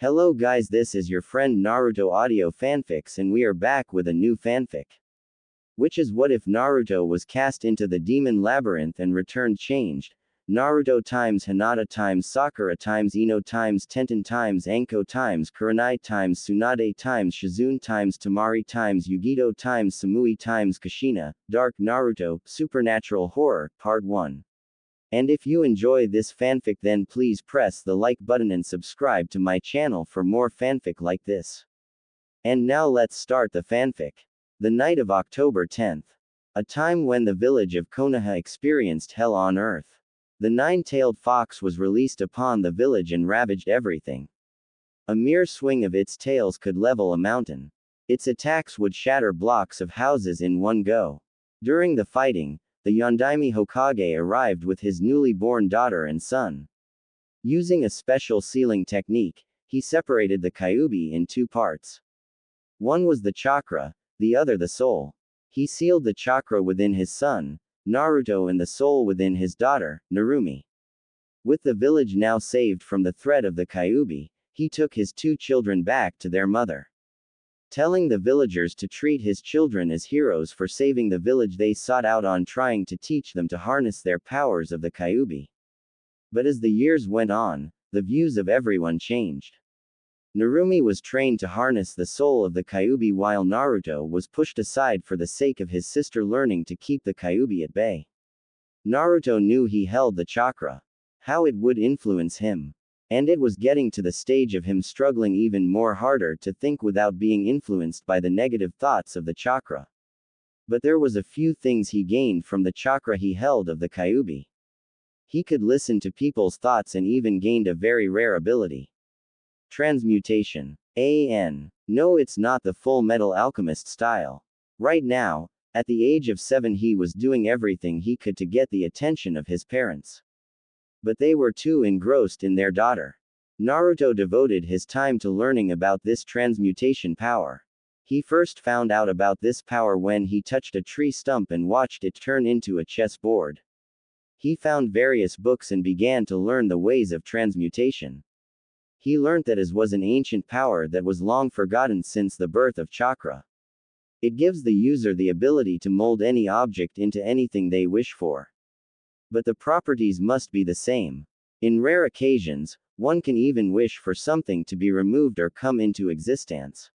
Hello guys, this is your friend Naruto Audio Fanfics and we are back with a new fanfic. Which is what if Naruto was cast into the demon labyrinth and returned changed? Naruto times Hinata times Sakura times Ino times Tenten times Anko times Kurenai times Tsunade times Shizune times Tamari times Yugito times Samui times Kushina, Dark Naruto, Supernatural Horror, Part 1. And if you enjoy this fanfic then please press the like button and subscribe to my channel for more fanfic like this. And now let's start the fanfic. The night of October 10th. A time when the village of Konoha experienced hell on earth. The nine-tailed fox was released upon the village and ravaged everything. A mere swing of its tails could level a mountain. Its attacks would shatter blocks of houses in one go. During the fighting, the Yondaime Hokage arrived with his newly born daughter and son. Using a special sealing technique, he separated the Kyuubi in two parts. One was the chakra, the other the soul. He sealed the chakra within his son, Naruto, and the soul within his daughter, Narumi. With the village now saved from the threat of the Kyuubi, he took his two children back to their mother. Telling the villagers to treat his children as heroes for saving the village they sought out on trying to teach them to harness their powers of the Kyuubi. But as the years went on, the views of everyone changed. Narumi was trained to harness the soul of the Kyuubi while Naruto was pushed aside for the sake of his sister learning to keep the Kyuubi at bay. Naruto knew he held the chakra. How it would influence him. And it was getting to the stage of him struggling even more harder to think without being influenced by the negative thoughts of the chakra. But there was a few things he gained from the chakra he held of the Kyuubi. He could listen to people's thoughts and even gained a very rare ability. Transmutation. No, it's not the Full Metal Alchemist style. Right now, at the age of 7 he was doing everything he could to get the attention of his parents. But they were too engrossed in their daughter. Naruto devoted his time to learning about this transmutation power. He first found out about this power when he touched a tree stump and watched it turn into a chessboard. He found various books and began to learn the ways of transmutation. He learned that it was an ancient power that was long forgotten since the birth of chakra. It gives the user the ability to mold any object into anything they wish for. But the properties must be the same. In rare occasions, one can even wish for something to be removed or come into existence.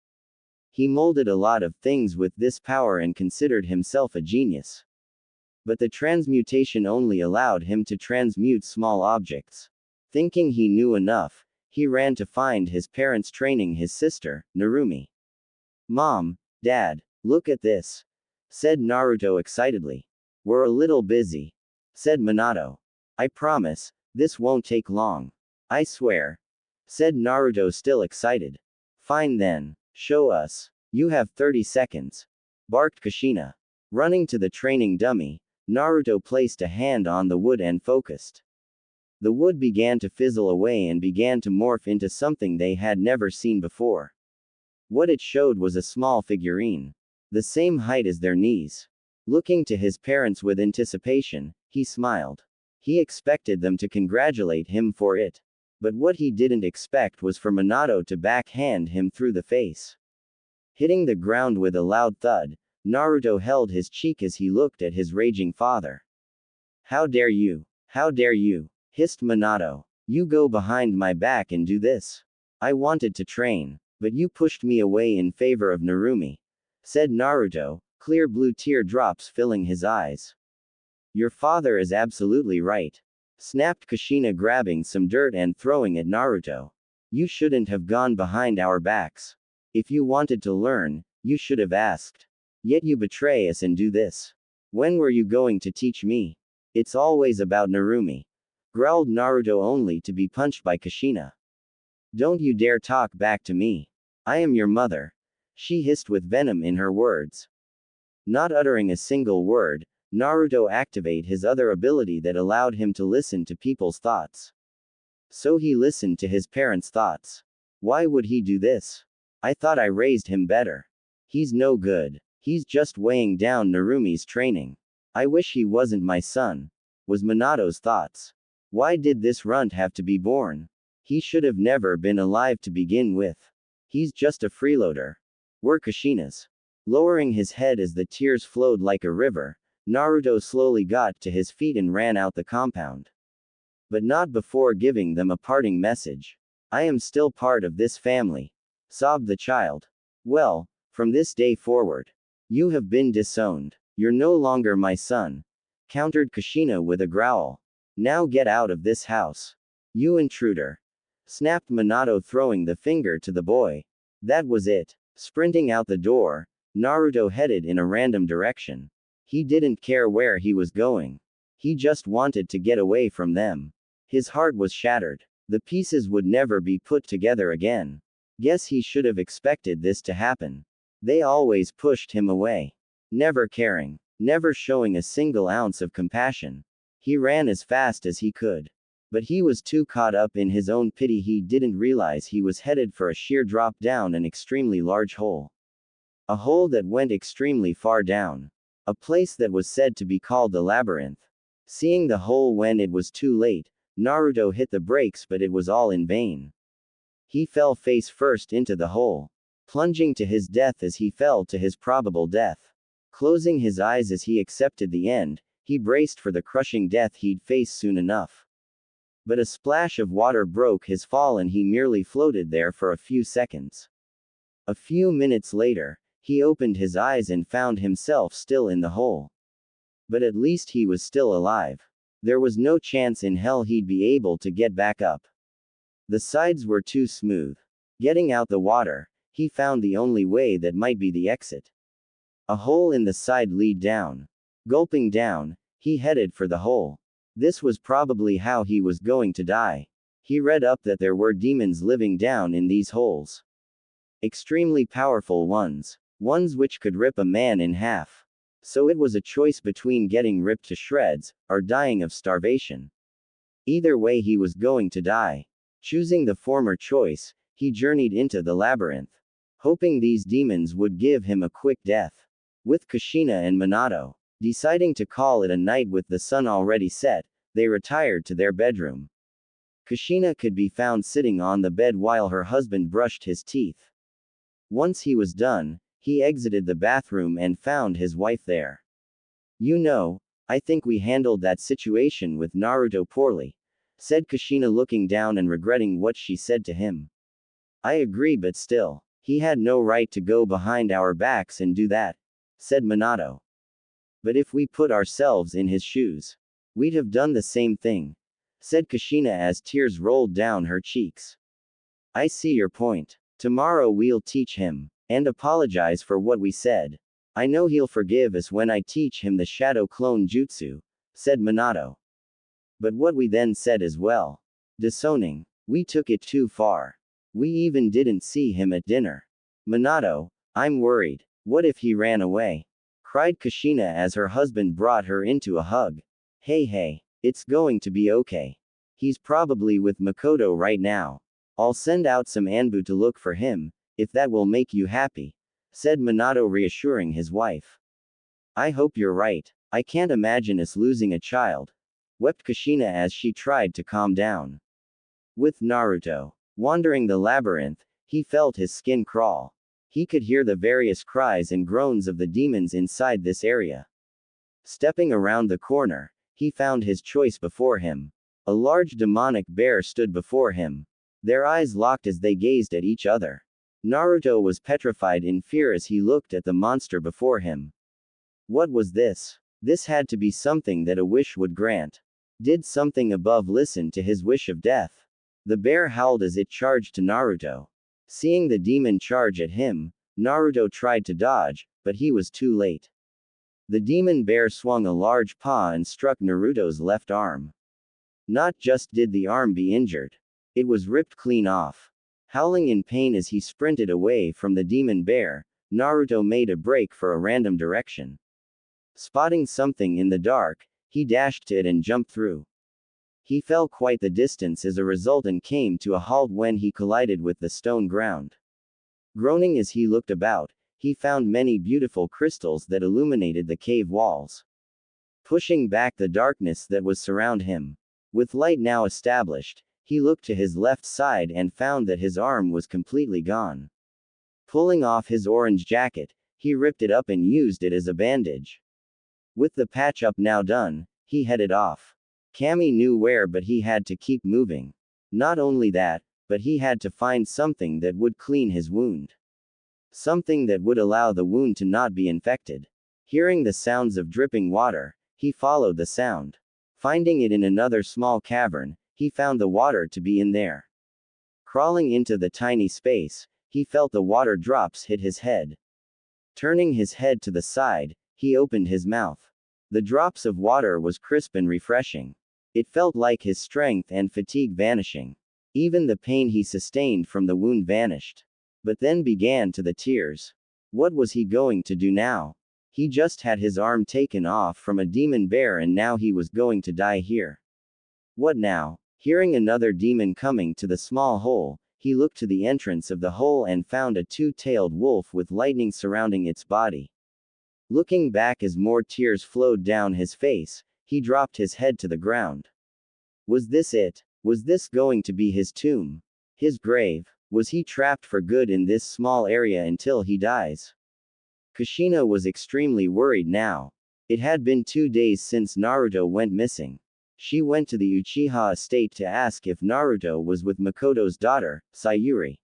He molded a lot of things with this power and considered himself a genius. But the transmutation only allowed him to transmute small objects. Thinking he knew enough, he ran to find his parents training his sister, Narumi. "Mom, Dad, look at this," said Naruto excitedly. "We're a little busy," said Minato. "I promise, this won't take long. I swear," said Naruto still excited. "Fine then, show us. You have 30 seconds. Barked Kushina. Running to the training dummy, Naruto placed a hand on the wood and focused. The wood began to fizzle away and began to morph into something they had never seen before. What it showed was a small figurine. The same height as their knees. Looking to his parents with anticipation, he smiled. He expected them to congratulate him for it. But what he didn't expect was for Minato to backhand him through the face. Hitting the ground with a loud thud, Naruto held his cheek as he looked at his raging father. "How dare you? How dare you?" hissed Minato. "You go behind my back and do this. I wanted to train, but you pushed me away in favor of Narumi," said Naruto, clear blue tear drops filling his eyes. "Your father is absolutely right," snapped Kushina, grabbing some dirt and throwing at Naruto. "You shouldn't have gone behind our backs. If you wanted to learn, you should have asked. Yet you betray us and do this. When were you going to teach me? It's always about Narumi," growled Naruto only to be punched by Kushina. "Don't you dare talk back to me. I am your mother," she hissed with venom in her words. Not uttering a single word, Naruto activated his other ability that allowed him to listen to people's thoughts. So he listened to his parents' thoughts. Why would he do this? I thought I raised him better. He's no good. He's just weighing down Narumi's training. I wish he wasn't my son, was Minato's thoughts. Why did this runt have to be born? He should have never been alive to begin with. He's just a freeloader. Were Kushina's. Lowering his head as the tears flowed like a river, Naruto slowly got to his feet and ran out the compound. But not before giving them a parting message. I am still part of this family, sobbed the child. Well, from this day forward, you have been disowned. You're no longer my son, countered Kushina with a growl. Now get out of this house. You intruder, snapped Minato, throwing the finger to the boy. That was it. Sprinting out the door, Naruto headed in a random direction. He didn't care where he was going. He just wanted to get away from them. His heart was shattered. The pieces would never be put together again. Guess he should have expected this to happen. They always pushed him away. Never caring. Never showing a single ounce of compassion. He ran as fast as he could. But he was too caught up in his own pity he didn't realize he was headed for a sheer drop down an extremely large hole. A hole that went extremely far down. A place that was said to be called the Labyrinth. Seeing the hole when it was too late, Naruto hit the brakes, but it was all in vain. He fell face first into the hole, plunging to his death as he fell to his probable death. Closing his eyes as he accepted the end, he braced for the crushing death he'd face soon enough. But a splash of water broke his fall and he merely floated there for a few seconds. A few minutes later, he opened his eyes and found himself still in the hole. But at least he was still alive. There was no chance in hell he'd be able to get back up. The sides were too smooth. Getting out the water, he found the only way that might be the exit. A hole in the side lead down. Gulping down, he headed for the hole. This was probably how he was going to die. He read up that there were demons living down in these holes. Extremely powerful ones. Ones which could rip a man in half. So it was a choice between getting ripped to shreds, or dying of starvation. Either way he was going to die. Choosing the former choice, he journeyed into the labyrinth, hoping these demons would give him a quick death. With Kushina and Minato deciding to call it a night with the sun already set, they retired to their bedroom. Kushina could be found sitting on the bed while her husband brushed his teeth. Once he was done, he exited the bathroom and found his wife there. You know, I think we handled that situation with Naruto poorly, said Kushina, looking down and regretting what she said to him. I agree, but still, he had no right to go behind our backs and do that, said Minato. But if we put ourselves in his shoes, we'd have done the same thing, said Kushina as tears rolled down her cheeks. I see your point. Tomorrow we'll teach him, and apologize for what we said. I know he'll forgive us when I teach him the shadow clone jutsu, said Minato. But what we then said as well. Disowning. We took it too far. We even didn't see him at dinner. Minato, I'm worried. What if he ran away? Cried Kushina as her husband brought her into a hug. Hey, it's going to be okay. He's probably with Makoto right now. I'll send out some Anbu to look for him, if that will make you happy, said Minato, reassuring his wife. I hope you're right. I can't imagine us losing a child, wept Kushina as she tried to calm down. With Naruto wandering the labyrinth, he felt his skin crawl. He could hear the various cries and groans of the demons inside this area. Stepping around the corner, he found his choice before him. A large demonic bear stood before him. Their eyes locked as they gazed at each other. Naruto was petrified in fear as he looked at the monster before him. What was this? This had to be something that a wish would grant. Did something above listen to his wish of death? The bear howled as it charged to Naruto. Seeing the demon charge at him, Naruto tried to dodge, but he was too late. The demon bear swung a large paw and struck Naruto's left arm. Not just did the arm be injured, it was ripped clean off. Howling in pain as he sprinted away from the demon bear, Naruto made a break for a random direction. Spotting something in the dark, he dashed to it and jumped through. He fell quite the distance as a result and came to a halt when he collided with the stone ground. Groaning as he looked about, he found many beautiful crystals that illuminated the cave walls, pushing back the darkness that was surround him. With light now established, He looked to his left side and found that his arm was completely gone. Pulling off his orange jacket, he ripped it up and used it as a bandage. With the patch-up now done, he headed off. Cammy knew where, but he had to keep moving. Not only that, but he had to find something that would clean his wound. Something that would allow the wound to not be infected. Hearing the sounds of dripping water, he followed the sound. Finding it in another small cavern, he found the water to be in there. Crawling into the tiny space, he felt the water drops hit his head. Turning his head to the side, he opened his mouth. The drops of water was crisp and refreshing. It felt like his strength and fatigue vanishing. Even the pain he sustained from the wound vanished. But then began to the tears. What was he going to do now? He just had his arm taken off from a demon bear and now he was going to die here. What now? Hearing another demon coming to the small hole, he looked to the entrance of the hole and found a two-tailed wolf with lightning surrounding its body. Looking back as more tears flowed down his face, he dropped his head to the ground. Was this it? Was this going to be his tomb? His grave? Was he trapped for good in this small area until he dies? Kushina was extremely worried now. It had been 2 days since Naruto went missing. She went to the Uchiha estate to ask if Naruto was with Makoto's daughter, Sayuri.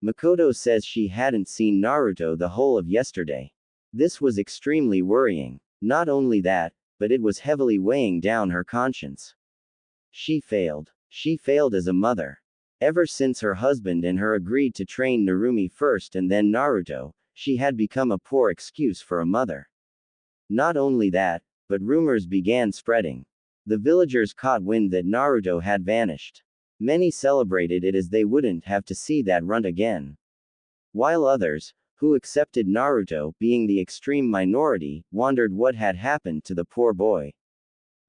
Makoto says she hadn't seen Naruto the whole of yesterday. This was extremely worrying. Not only that, but it was heavily weighing down her conscience. She failed. She failed as a mother. Ever since her husband and her agreed to train Narumi first and then Naruto, she had become a poor excuse for a mother. Not only that, but rumors began spreading. The villagers caught wind that Naruto had vanished. Many celebrated it as they wouldn't have to see that runt again. While others, who accepted Naruto, being the extreme minority, wondered what had happened to the poor boy.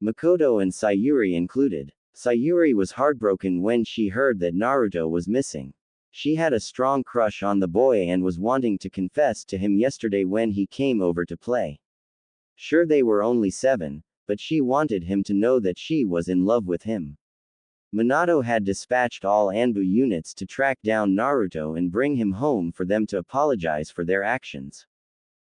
Makoto and Sayuri included. Sayuri was heartbroken when she heard that Naruto was missing. She had a strong crush on the boy and was wanting to confess to him yesterday when he came over to play. Sure, they were only 7, but she wanted him to know that she was in love with him. Minato had dispatched all Anbu units to track down Naruto and bring him home for them to apologize for their actions.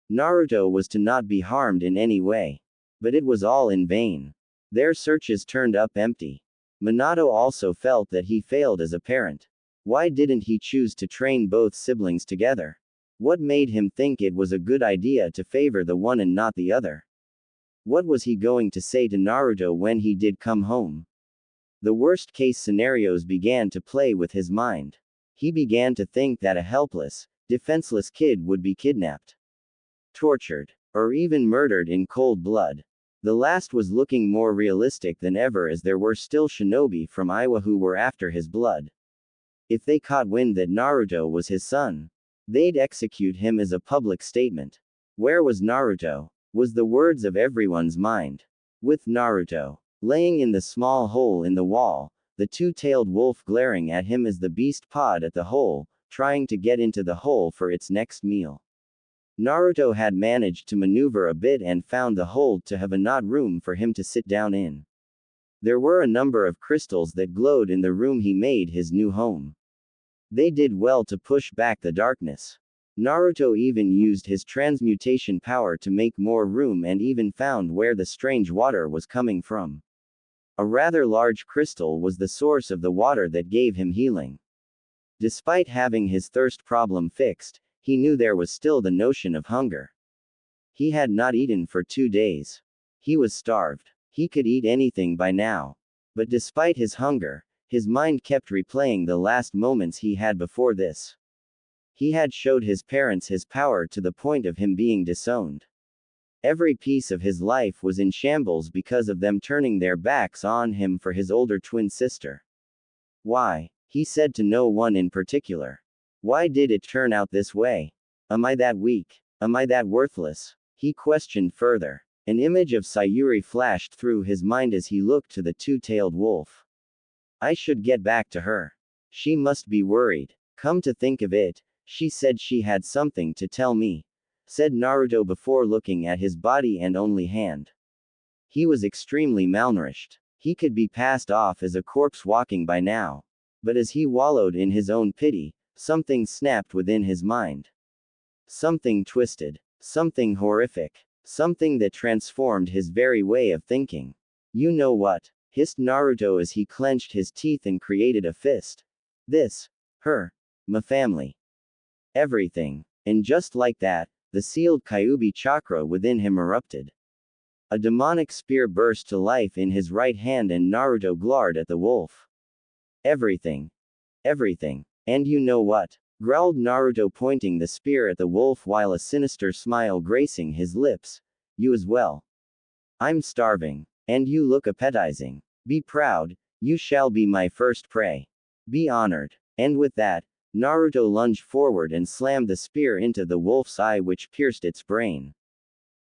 Naruto was to not be harmed in any way. But it was all in vain. Their searches turned up empty. Minato also felt that he failed as a parent. Why didn't he choose to train both siblings together? What made him think it was a good idea to favor the one and not the other? What was he going to say to Naruto when he did come home? The worst-case scenarios began to play with his mind. He began to think that a helpless, defenseless kid would be kidnapped, tortured, or even murdered in cold blood. The last was looking more realistic than ever as there were still shinobi from Iwa who were after his blood. If they caught wind that Naruto was his son, they'd execute him as a public statement. Where was Naruto? Was the words of everyone's mind. With Naruto laying in the small hole in the wall, the two-tailed wolf glaring at him as the beast pawed at the hole, trying to get into the hole for its next meal. Naruto had managed to maneuver a bit and found the hole to have enough room for him to sit down in. There were a number of crystals that glowed in the room he made his new home. They did well to push back the darkness. Naruto even used his transmutation power to make more room and even found where the strange water was coming from. A rather large crystal was the source of the water that gave him healing. Despite having his thirst problem fixed, he knew there was still the notion of hunger. He had not eaten for 2 days. He was starved. He could eat anything by now. But despite his hunger, his mind kept replaying the last moments he had before this. He had showed his parents his power to the point of him being disowned. Every piece of his life was in shambles because of them turning their backs on him for his older twin sister. Why? He said to no one in particular. Why did it turn out this way? Am I that weak? Am I that worthless? He questioned further. An image of Sayuri flashed through his mind as he looked to the two-tailed wolf. I should get back to her. She must be worried. Come to think of it, she said she had something to tell me, said Naruto before looking at his body and only hand. He was extremely malnourished. He could be passed off as a corpse walking by now. But as he wallowed in his own pity, something snapped within his mind. Something twisted. Something horrific. Something that transformed his very way of thinking. You know what? Hissed Naruto as he clenched his teeth and created a fist. This. Her. My family. Everything. And just like that, the sealed Kyuubi chakra within him erupted. A demonic spear burst to life in his right hand and Naruto glared at the wolf. Everything. Everything. And you know what? Growled Naruto, pointing the spear at the wolf while a sinister smile gracing his lips. You as well. I'm starving. And you look appetizing. Be proud, you shall be my first prey. Be honored. And with that, Naruto lunged forward and slammed the spear into the wolf's eye, which pierced its brain.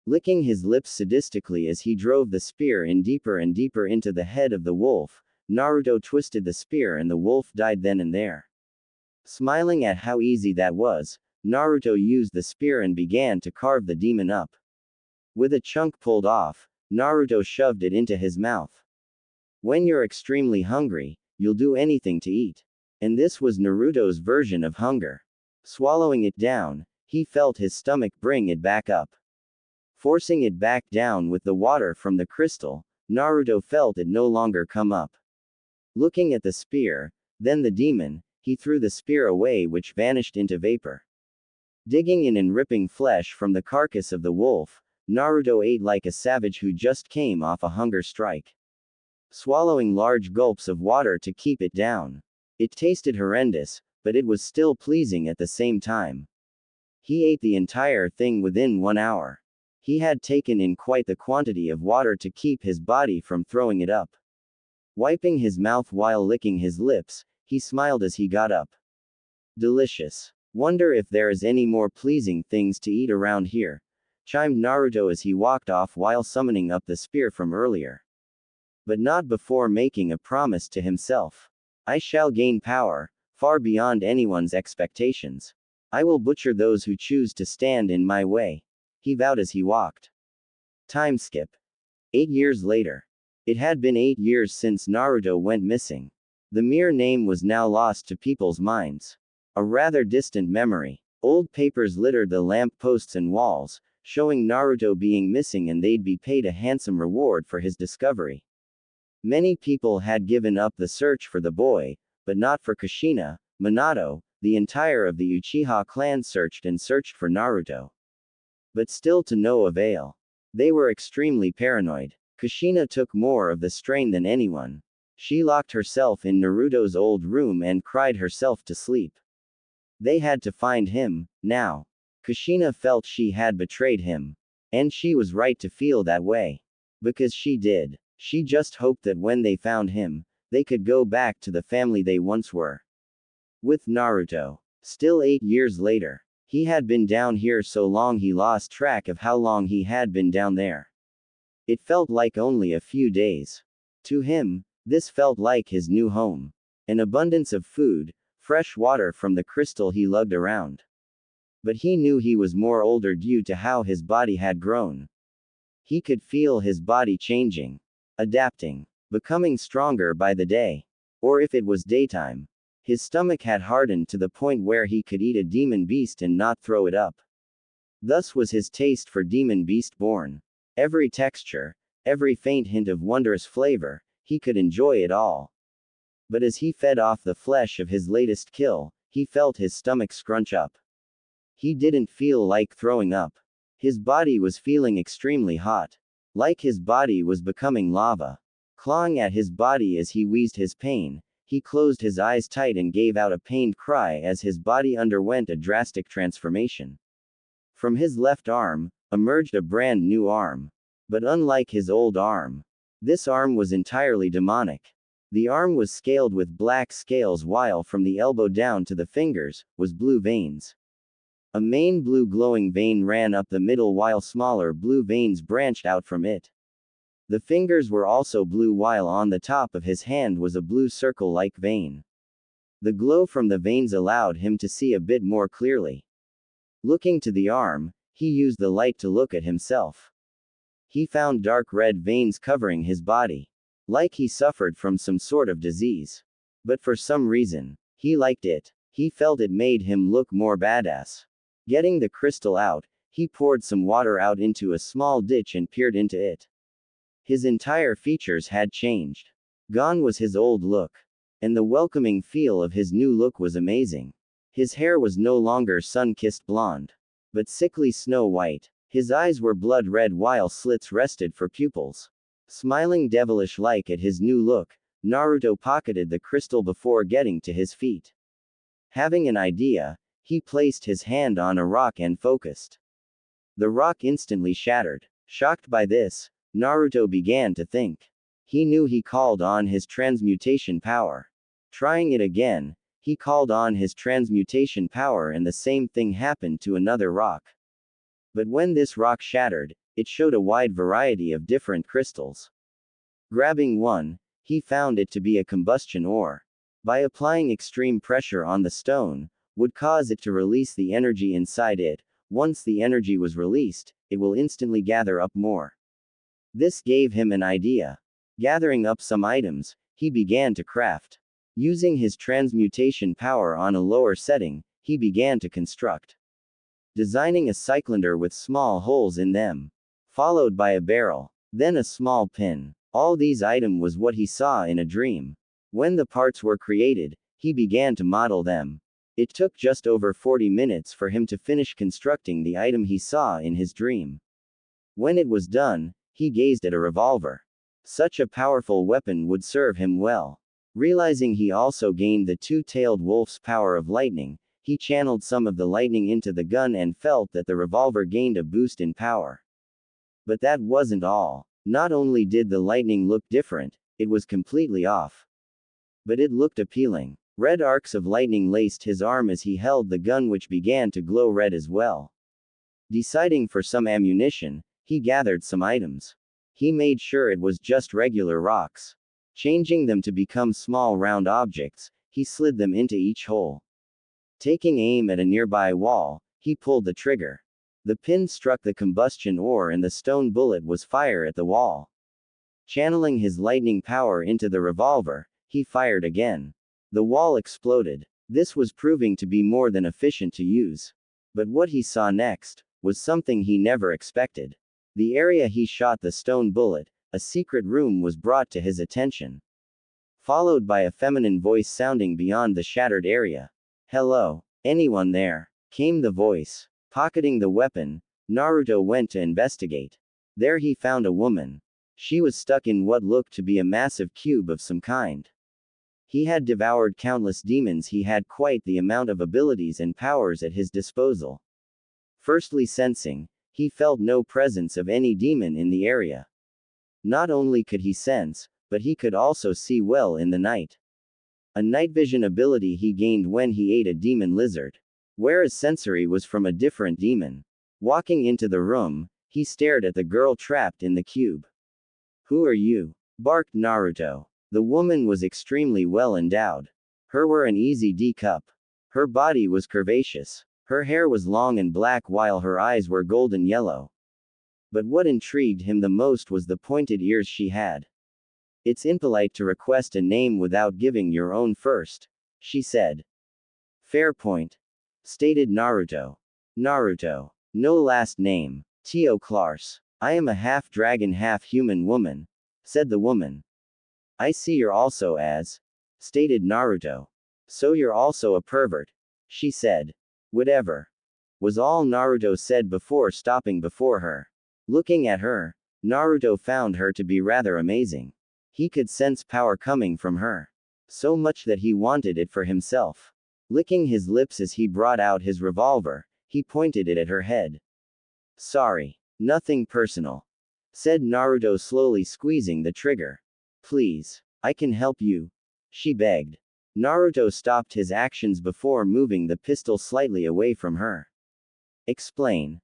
Licking his lips sadistically as he drove the spear in deeper and deeper into the head of the wolf, Naruto twisted the spear and the wolf died then and there. Smiling at how easy that was, Naruto used the spear and began to carve the demon up. With a chunk pulled off, Naruto shoved it into his mouth. When you're extremely hungry, you'll do anything to eat. And this was Naruto's version of hunger. Swallowing it down, he felt his stomach bring it back up. Forcing it back down with the water from the crystal, Naruto felt it no longer come up. Looking at the spear, then the demon, he threw the spear away, which vanished into vapor. Digging in and ripping flesh from the carcass of the wolf, Naruto ate like a savage who just came off a hunger strike. Swallowing large gulps of water to keep it down. It tasted horrendous, but it was still pleasing at the same time. He ate the entire thing within 1 hour. He had taken in quite the quantity of water to keep his body from throwing it up. Wiping his mouth while licking his lips, he smiled as he got up. Delicious. Wonder if there is any more pleasing things to eat around here, chimed Naruto as he walked off while summoning up the spear from earlier. But not before making a promise to himself. I shall gain power, far beyond anyone's expectations. I will butcher those who choose to stand in my way, he vowed as he walked. Time skip. 8 years later. It had been 8 years since Naruto went missing. The mere name was now lost to people's minds. A rather distant memory. Old papers littered the lamp posts and walls, showing Naruto being missing, and they'd be paid a handsome reward for his discovery. Many people had given up the search for the boy, but not for Kushina. Minato, the entire of the Uchiha clan searched and searched for Naruto. But still to no avail. They were extremely paranoid. Kushina took more of the strain than anyone. She locked herself in Naruto's old room and cried herself to sleep. They had to find him, now. Kushina felt she had betrayed him. And she was right to feel that way. Because she did. She just hoped that when they found him, they could go back to the family they once were. With Naruto. Still 8 years later. He had been down here so long he lost track of how long he had been down there. It felt like only a few days. To him, this felt like his new home. An abundance of food, fresh water from the crystal he lugged around. But he knew he was more older due to how his body had grown. He could feel his body changing. Adapting. Becoming stronger by the day. Or if it was daytime. His stomach had hardened to the point where he could eat a demon beast and not throw it up. Thus was his taste for demon beast born. Every texture, every faint hint of wondrous flavor, he could enjoy it all. But as he fed off the flesh of his latest kill, he felt his stomach scrunch up. He didn't feel like throwing up. His body was feeling extremely hot. Like his body was becoming lava. Clawing at his body as he wheezed his pain, he closed his eyes tight and gave out a pained cry as his body underwent a drastic transformation. From his left arm, emerged a brand new arm. But unlike his old arm, this arm was entirely demonic. The arm was scaled with black scales, while from the elbow down to the fingers, was blue veins. A main blue glowing vein ran up the middle while smaller blue veins branched out from it. The fingers were also blue, while on the top of his hand was a blue circle-like vein. The glow from the veins allowed him to see a bit more clearly. Looking to the arm, he used the light to look at himself. He found dark red veins covering his body. like he suffered from some sort of disease. But for some reason, he liked it. He felt it made him look more badass. Getting the crystal out, he poured some water out into a small ditch and peered into it. His entire features had changed. Gone was his old look. And the welcoming feel of his new look was amazing. His hair was no longer sun-kissed blonde, but sickly snow white. His eyes were blood red while slits rested for pupils. Smiling devilish-like at his new look, Naruto pocketed the crystal before getting to his feet. Having an idea, he placed his hand on a rock and focused. The rock instantly shattered. Shocked by this, Naruto began to think. He knew he called on his transmutation power. Trying it again, he called on his transmutation power and the same thing happened to another rock. But when this rock shattered, it showed a wide variety of different crystals. Grabbing one, he found it to be a combustion ore. By applying extreme pressure on the stone, would cause it to release the energy inside it. Once the energy was released, it will instantly gather up more. This gave him an idea. Gathering up some items, he began to craft. Using his transmutation power on a lower setting, he began to construct. Designing a cylinder with small holes in them. Followed by a barrel. Then a small pin. All these items was what he saw in a dream. When the parts were created, he began to model them. It took just over 40 minutes for him to finish constructing the item he saw in his dream. When it was done, he gazed at a revolver. Such a powerful weapon would serve him well. Realizing he also gained the two-tailed wolf's power of lightning, he channeled some of the lightning into the gun and felt that the revolver gained a boost in power. But that wasn't all. Not only did the lightning look different, it was completely off. But it looked appealing. Red arcs of lightning laced his arm as he held the gun, which began to glow red as well. Deciding for some ammunition, he gathered some items. He made sure it was just regular rocks. Changing them to become small round objects, he slid them into each hole. Taking aim at a nearby wall, he pulled the trigger. The pin struck the combustion ore and the stone bullet was fired at the wall. Channeling his lightning power into the revolver, he fired again. The wall exploded. This was proving to be more than efficient to use. But what he saw next was something he never expected. The area he shot the stone bullet, a secret room, was brought to his attention. Followed by a feminine voice sounding beyond the shattered area. "Hello? Anyone there?" came the voice. Pocketing the weapon, Naruto went to investigate. There he found a woman. She was stuck in what looked to be a massive cube of some kind. He had devoured countless demons. He had quite the amount of abilities and powers at his disposal. Firstly sensing, he felt no presence of any demon in the area. Not only could he sense, but he could also see well in the night. A night vision ability he gained when he ate a demon lizard. Whereas sensory was from a different demon. Walking into the room, he stared at the girl trapped in the cube. "Who are you?" barked Naruto. The woman was extremely well endowed. Her were an easy D cup. Her body was curvaceous. Her hair was long and black while her eyes were golden yellow. But what intrigued him the most was the pointed ears she had. "It's impolite to request a name without giving your own first," she said. "Fair point," stated Naruto. "Naruto. No last name. Tio Clars. I am a half-dragon half-human woman," said the woman. "I see you're also as," stated Naruto. "So you're also a pervert," she said. "Whatever," was all Naruto said before stopping before her. Looking at her, Naruto found her to be rather amazing. He could sense power coming from her. So much that he wanted it for himself. Licking his lips as he brought out his revolver, he pointed it at her head. "Sorry. Nothing personal," said Naruto, slowly squeezing the trigger. "Please. I can help you," she begged. Naruto stopped his actions before moving the pistol slightly away from her. "Explain,"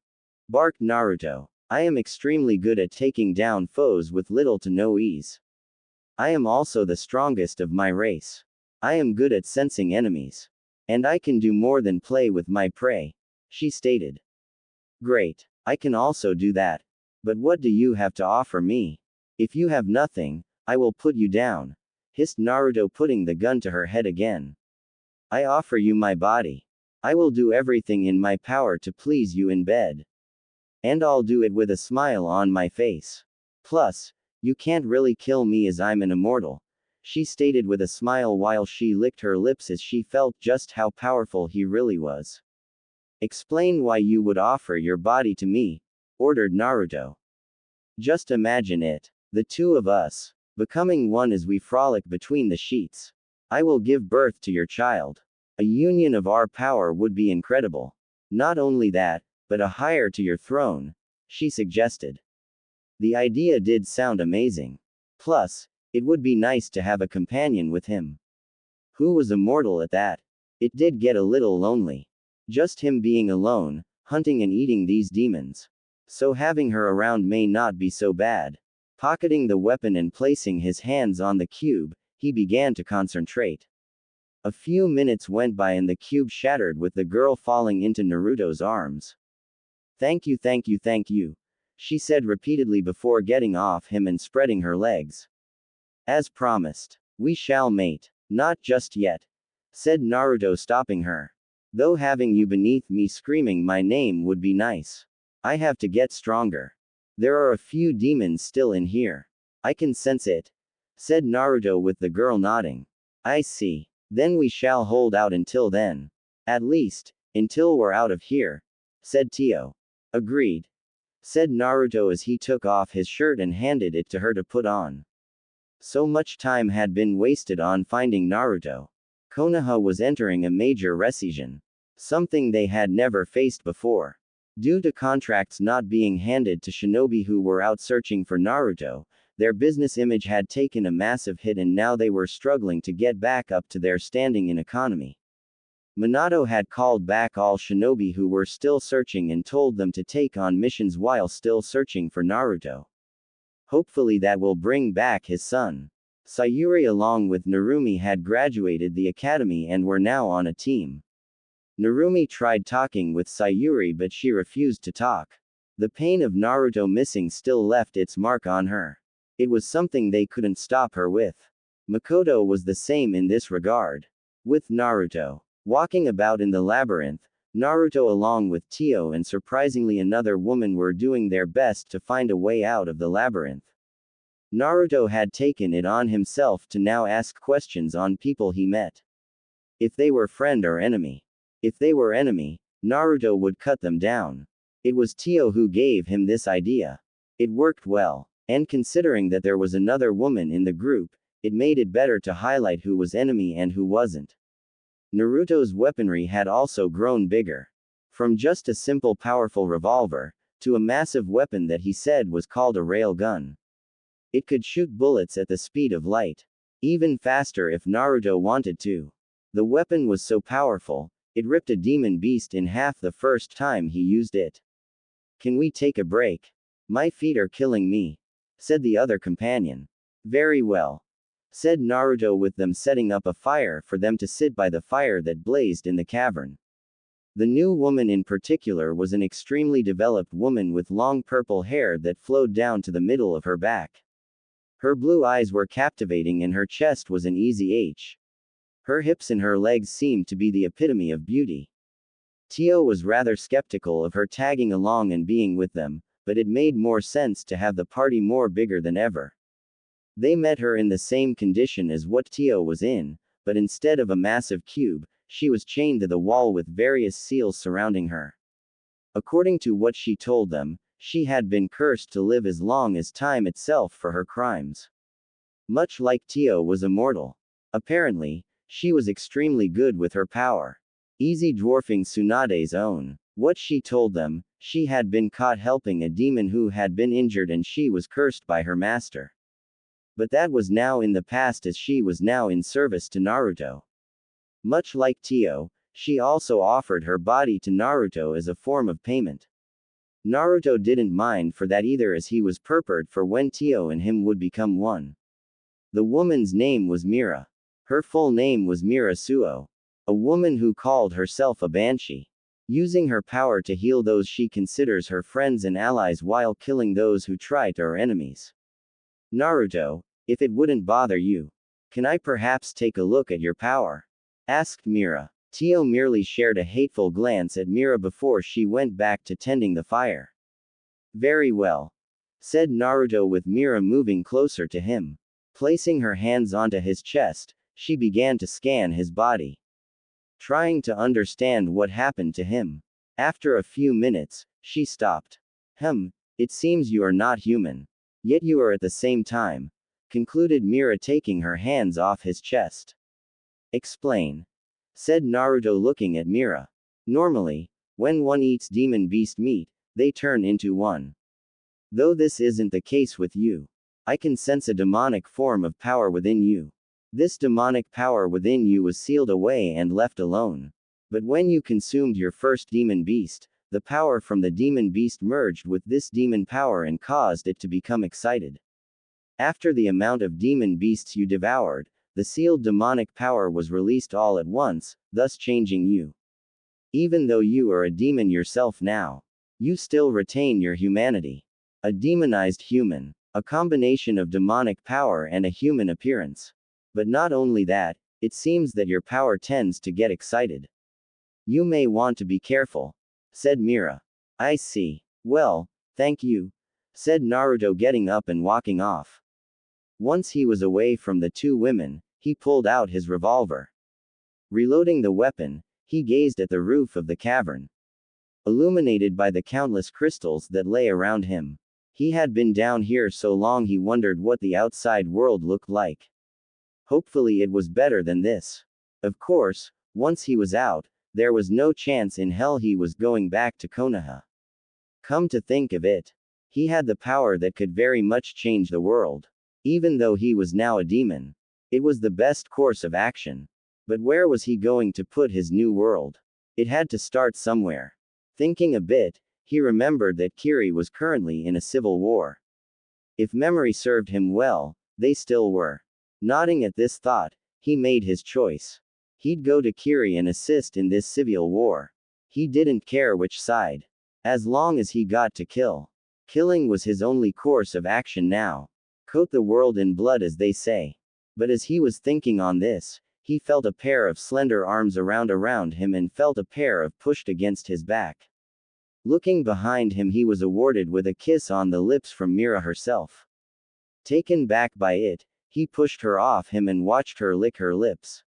barked Naruto. "I am extremely good at taking down foes with little to no ease. I am also the strongest of my race. I am good at sensing enemies. And I can do more than play with my prey," she stated. "Great. I can also do that. But what do you have to offer me? If you have nothing, I will put you down, hissed Naruto, putting the gun to her head again. I offer you my body. I will do everything in my power to please you in bed. And I'll do it with a smile on my face. Plus, you can't really kill me as I'm an immortal, she stated with a smile while she licked her lips as she felt just how powerful he really was. Explain why you would offer your body to me, ordered Naruto. Just imagine it. The two of us, becoming one as we frolic between the sheets. I will give birth to your child. A union of our power would be incredible. Not only that, but a heir to your throne, she suggested. The idea did sound amazing. Plus, it would be nice to have a companion with him. Who was immortal at that? It did get a little lonely. Just him being alone, hunting and eating these demons. So having her around may not be so bad. Pocketing the weapon and placing his hands on the cube, he began to concentrate. A few minutes went by and the cube shattered with the girl falling into Naruto's arms. Thank you, thank you, thank you, she said repeatedly before getting off him and spreading her legs. As promised, we shall mate. Not just yet, said Naruto, stopping her. Though having you beneath me screaming my name would be nice. I have to get stronger. There are a few demons still in here. I can sense it, said Naruto with the girl nodding. I see. Then we shall hold out until then. At least, until we're out of here, said Tio. Agreed, said Naruto as he took off his shirt and handed it to her to put on. So much time had been wasted on finding Naruto. Konoha was entering a major recession. Something they had never faced before. Due to contracts not being handed to shinobi who were out searching for Naruto, their business image had taken a massive hit and now they were struggling to get back up to their standing in economy. Minato had called back all shinobi who were still searching and told them to take on missions while still searching for Naruto. Hopefully that will bring back his son. Sayuri along with Narumi had graduated the academy and were now on a team. Narumi tried talking with Sayuri but she refused to talk. The pain of Naruto missing still left its mark on her. It was something they couldn't stop her with. Makoto was the same in this regard. With Naruto walking about in the labyrinth, Naruto along with Tio and surprisingly another woman were doing their best to find a way out of the labyrinth. Naruto had taken it on himself to now ask questions on people he met. If they were friend or enemy. If they were enemy, Naruto would cut them down. It was Tio who gave him this idea. It worked well, and considering that there was another woman in the group, it made it better to highlight who was enemy and who wasn't. Naruto's weaponry had also grown bigger. From just a simple powerful revolver, to a massive weapon that he said was called a rail gun. It could shoot bullets at the speed of light. Even faster if Naruto wanted to. The weapon was so powerful, it ripped a demon beast in half the first time he used it. Can we take a break? My feet are killing me, said the other companion. Very well, said Naruto with them setting up a fire for them to sit by the fire that blazed in the cavern. The new woman in particular was an extremely developed woman with long purple hair that flowed down to the middle of her back. Her blue eyes were captivating and her chest was an easy H. Her hips and her legs seemed to be the epitome of beauty. Tio was rather skeptical of her tagging along and being with them, but it made more sense to have the party more bigger than ever. They met her in the same condition as what Tio was in, but instead of a massive cube, she was chained to the wall with various seals surrounding her. According to what she told them, she had been cursed to live as long as time itself for her crimes. Much like Tio was immortal. Apparently, she was extremely good with her power. Easy dwarfing Tsunade's own. What she told them, she had been caught helping a demon who had been injured and she was cursed by her master. But that was now in the past as she was now in service to Naruto. Much like Tio, she also offered her body to Naruto as a form of payment. Naruto didn't mind for that either as he was prepared for when Tio and him would become one. The woman's name was Mira. Her full name was Mira Suo. A woman who called herself a banshee. Using her power to heal those she considers her friends and allies while killing those who tried to her enemies. Naruto, If it wouldn't bother you, can I perhaps take a look at your power? Asked Mira. Tio merely shared a hateful glance at Mira before she went back to tending the fire. Very well, said Naruto with Mira moving closer to him. Placing her hands onto his chest, she began to scan his body, trying to understand what happened to him. After a few minutes, she stopped. It seems you are not human. Yet you are at the same time, concluded Mira, taking her hands off his chest. Explain, said Naruto looking at Mira. Normally, when one eats demon beast meat, they turn into one. Though this isn't the case with you, I can sense a demonic form of power within you. This demonic power within you was sealed away and left alone. But when you consumed your first demon beast, the power from the demon beast merged with this demon power and caused it to become excited. After the amount of demon beasts you devoured, the sealed demonic power was released all at once, thus changing you. Even though you are a demon yourself now, you still retain your humanity. A demonized human, a combination of demonic power and a human appearance. But not only that, it seems that your power tends to get excited. You may want to be careful, said Mira. I see. Well, thank you, said Naruto, getting up and walking off. Once he was away from the two women, he pulled out his revolver. Reloading the weapon, he gazed at the roof of the cavern, illuminated by the countless crystals that lay around him. He had been down here so long he wondered what the outside world looked like. Hopefully it was better than this. Of course, once he was out, there was no chance in hell he was going back to Konoha. Come to think of it, he had the power that could very much change the world. Even though he was now a demon, it was the best course of action. But where was he going to put his new world? It had to start somewhere. Thinking a bit, he remembered that Kiri was currently in a civil war. If memory served him well, they still were. Nodding at this thought, he made his choice. He'd go to Kiri and assist in this civil war. He didn't care which side, as long as he got to kill. Killing was his only course of action now. Coat the world in blood, as they say. But as he was thinking on this, he felt a pair of slender arms around him and felt a pair of pushed against his back. Looking behind him, he was awarded with a kiss on the lips from Mira herself. Taken back by it, he pushed her off him and watched her lick her lips.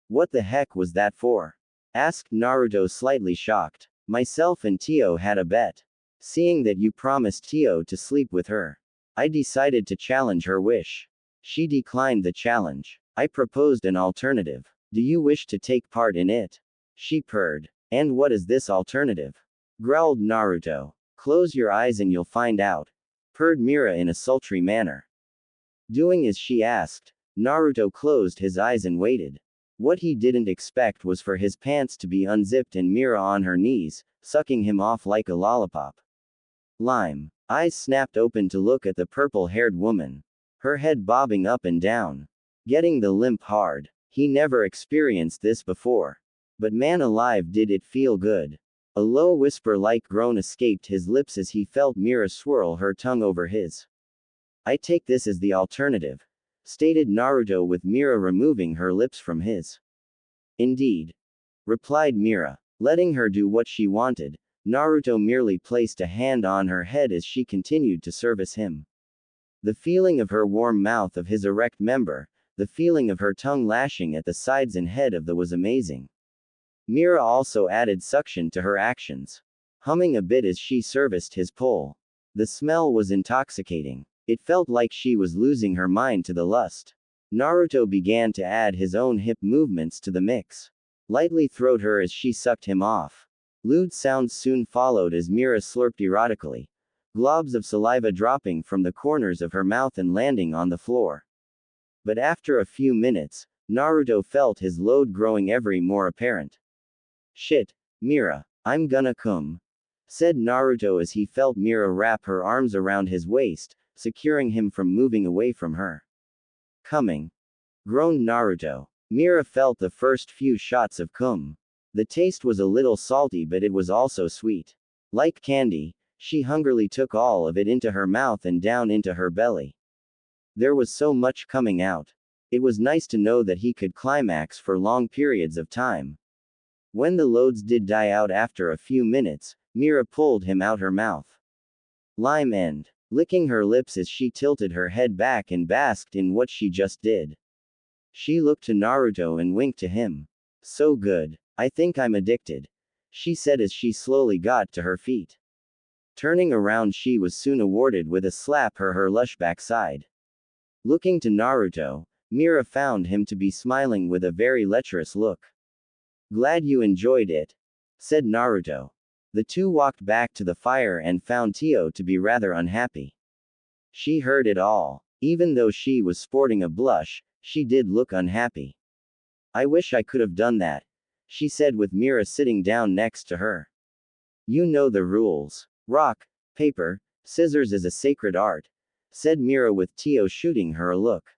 What the heck was that for? Asked Naruto, slightly shocked. Myself and Tio had a bet. Seeing that you promised Tio to sleep with her, I decided to challenge her wish. She declined the challenge. I proposed an alternative. Do you wish to take part in it? She purred. And what is this alternative? Growled Naruto. Close your eyes and you'll find out, purred Mira in a sultry manner. Doing as she asked, Naruto closed his eyes and waited. What he didn't expect was for his pants to be unzipped and Mira on her knees, sucking him off like a lollipop. Lime. Eyes snapped open to look at the purple-haired woman, her head bobbing up and down, getting the limp hard. He never experienced this before. But man alive, did it feel good. A low whisper-like groan escaped his lips as he felt Mira swirl her tongue over his. I take this as the alternative, stated Naruto with Mira removing her lips from his. Indeed, replied Mira. Letting her do what she wanted, Naruto merely placed a hand on her head as she continued to service him. The feeling of her warm mouth, of his erect member, the feeling of her tongue lashing at the sides and head of the was amazing. Mira also added suction to her actions, humming a bit as she serviced his pole. The smell was intoxicating. It felt like she was losing her mind to the lust. Naruto began to add his own hip movements to the mix. Lightly throwed her as she sucked him off. Lewd sounds soon followed as Mira slurped erotically, globs of saliva dropping from the corners of her mouth and landing on the floor. But after a few minutes, Naruto felt his load growing ever more apparent. Shit, Mira, I'm gonna come, said Naruto as he felt Mira wrap her arms around his waist, securing him from moving away from her. Coming, groaned Naruto. Mira felt the first few shots of cum. The taste was a little salty, but it was also sweet. Like candy, she hungrily took all of it into her mouth and down into her belly. There was so much coming out. It was nice to know that he could climax for long periods of time. When the loads did die out after a few minutes, Mira pulled him out her mouth. Lime end. Licking her lips as she tilted her head back and basked in what she just did. She looked to Naruto and winked to him. So good. I think I'm addicted, she said as she slowly got to her feet. Turning around, she was soon awarded with a slap her lush backside. Looking to Naruto, Mira found him to be smiling with a very lecherous look. Glad you enjoyed it, said Naruto. The two walked back to the fire and found Tio to be rather unhappy. She heard it all. Even though she was sporting a blush, she did look unhappy. I wish I could have done that, she said with Mira sitting down next to her. You know the rules. Rock, paper, scissors is a sacred art, said Mira with Tio shooting her a look.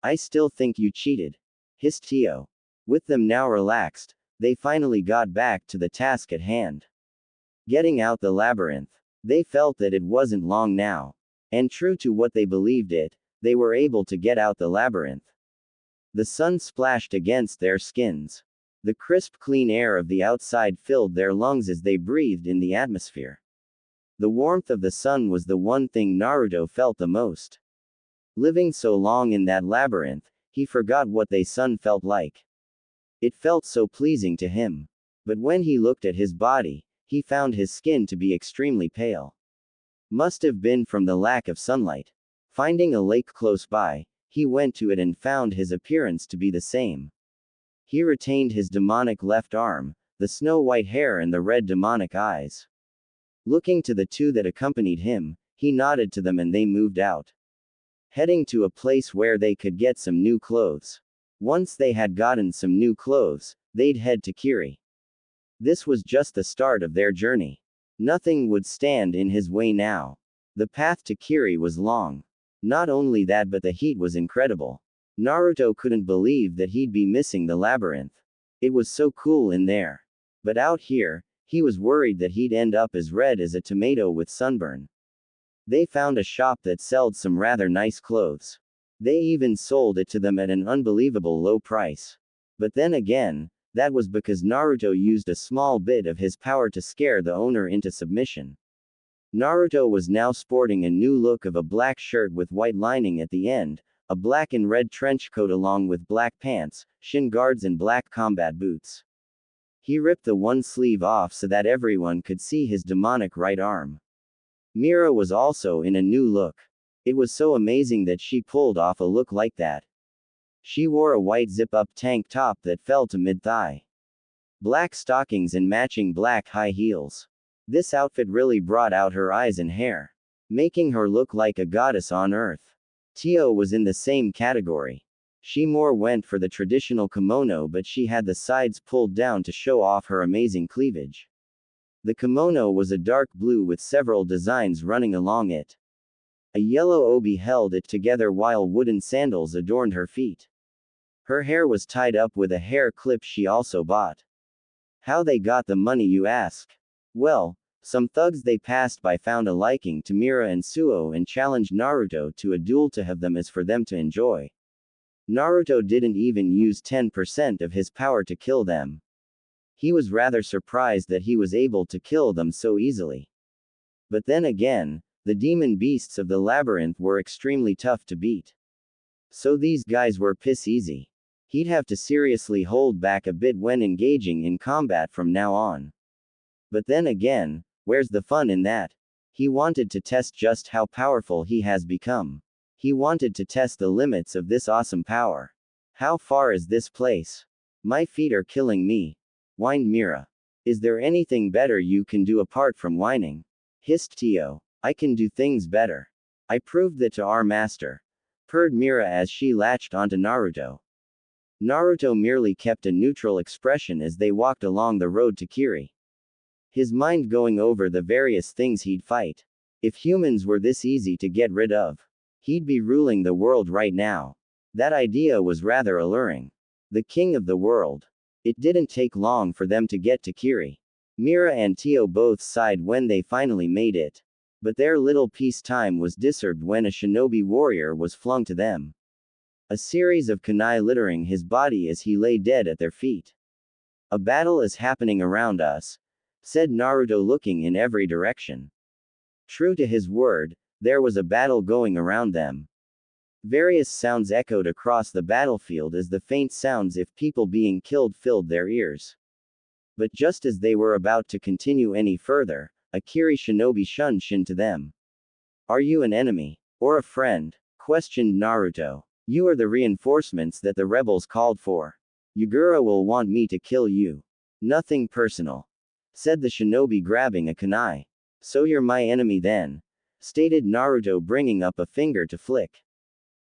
I still think you cheated, hissed Tio. With them now relaxed, they finally got back to the task at hand. Getting out the labyrinth. They felt that it wasn't long now. And true to what they believed they were able to get out the labyrinth. The sun splashed against their skins. The crisp, clean air of the outside filled their lungs as they breathed in the atmosphere. The warmth of the sun was the one thing Naruto felt the most. Living so long in that labyrinth, he forgot what the sun felt like. It felt so pleasing to him. But when he looked at his body, he found his skin to be extremely pale. Must have been from the lack of sunlight. Finding a lake close by, he went to it and found his appearance to be the same. He retained his demonic left arm, the snow-white hair and the red demonic eyes. Looking to the two that accompanied him, he nodded to them and they moved out. Heading to a place where they could get some new clothes. Once they had gotten some new clothes, they'd head to Kiri. This was just the start of their journey. Nothing would stand in his way now. The path to Kiri was long. Not only that, but the heat was incredible. Naruto couldn't believe that he'd be missing the labyrinth. It was so cool in there. But out here, he was worried that he'd end up as red as a tomato with sunburn. They found a shop that sold some rather nice clothes. They even sold it to them at an unbelievable low price. But then again, that was because Naruto used a small bit of his power to scare the owner into submission. Naruto was now sporting a new look of a black shirt with white lining at the end, a black and red trench coat along with black pants, shin guards and black combat boots. He ripped the one sleeve off so that everyone could see his demonic right arm. Mira was also in a new look. It was so amazing that she pulled off a look like that. She wore a white zip-up tank top that fell to mid-thigh. Black stockings and matching black high heels. This outfit really brought out her eyes and hair, making her look like a goddess on earth. Tio was in the same category. She more went for the traditional kimono, but she had the sides pulled down to show off her amazing cleavage. The kimono was a dark blue with several designs running along it. A yellow obi held it together while wooden sandals adorned her feet. Her hair was tied up with a hair clip she also bought. How they got the money, you ask? Well, some thugs they passed by found a liking to Mira and Suo and challenged Naruto to a duel to have them as for them to enjoy. Naruto didn't even use 10% of his power to kill them. He was rather surprised that he was able to kill them so easily. But then again, the demon beasts of the labyrinth were extremely tough to beat. So these guys were piss easy. He'd have to seriously hold back a bit when engaging in combat from now on. But then again, where's the fun in that? He wanted to test just how powerful he has become. He wanted to test the limits of this awesome power. How far is this place? My feet are killing me, whined Mira. Is there anything better you can do apart from whining? Hissed Tio. I can do things better. I proved that to our master, purred Mira as she latched onto Naruto. Naruto merely kept a neutral expression as they walked along the road to Kiri. His mind going over the various things he'd fight. If humans were this easy to get rid of, he'd be ruling the world right now. That idea was rather alluring. The king of the world. It didn't take long for them to get to Kiri. Mira and Tio both sighed when they finally made it. But their little peacetime was disturbed when a shinobi warrior was flung to them. A series of kunai littering his body as he lay dead at their feet. A battle is happening around us, said Naruto looking in every direction. True to his word, there was a battle going around them. Various sounds echoed across the battlefield as the faint sounds of people being killed filled their ears. But just as they were about to continue any further, a Kiri shinobi shunshin to them. Are you an enemy? Or a friend? Questioned Naruto. You are the reinforcements that the rebels called for. Yugura will want me to kill you. Nothing personal, said the shinobi grabbing a kunai. So you're my enemy then, stated Naruto bringing up a finger to flick.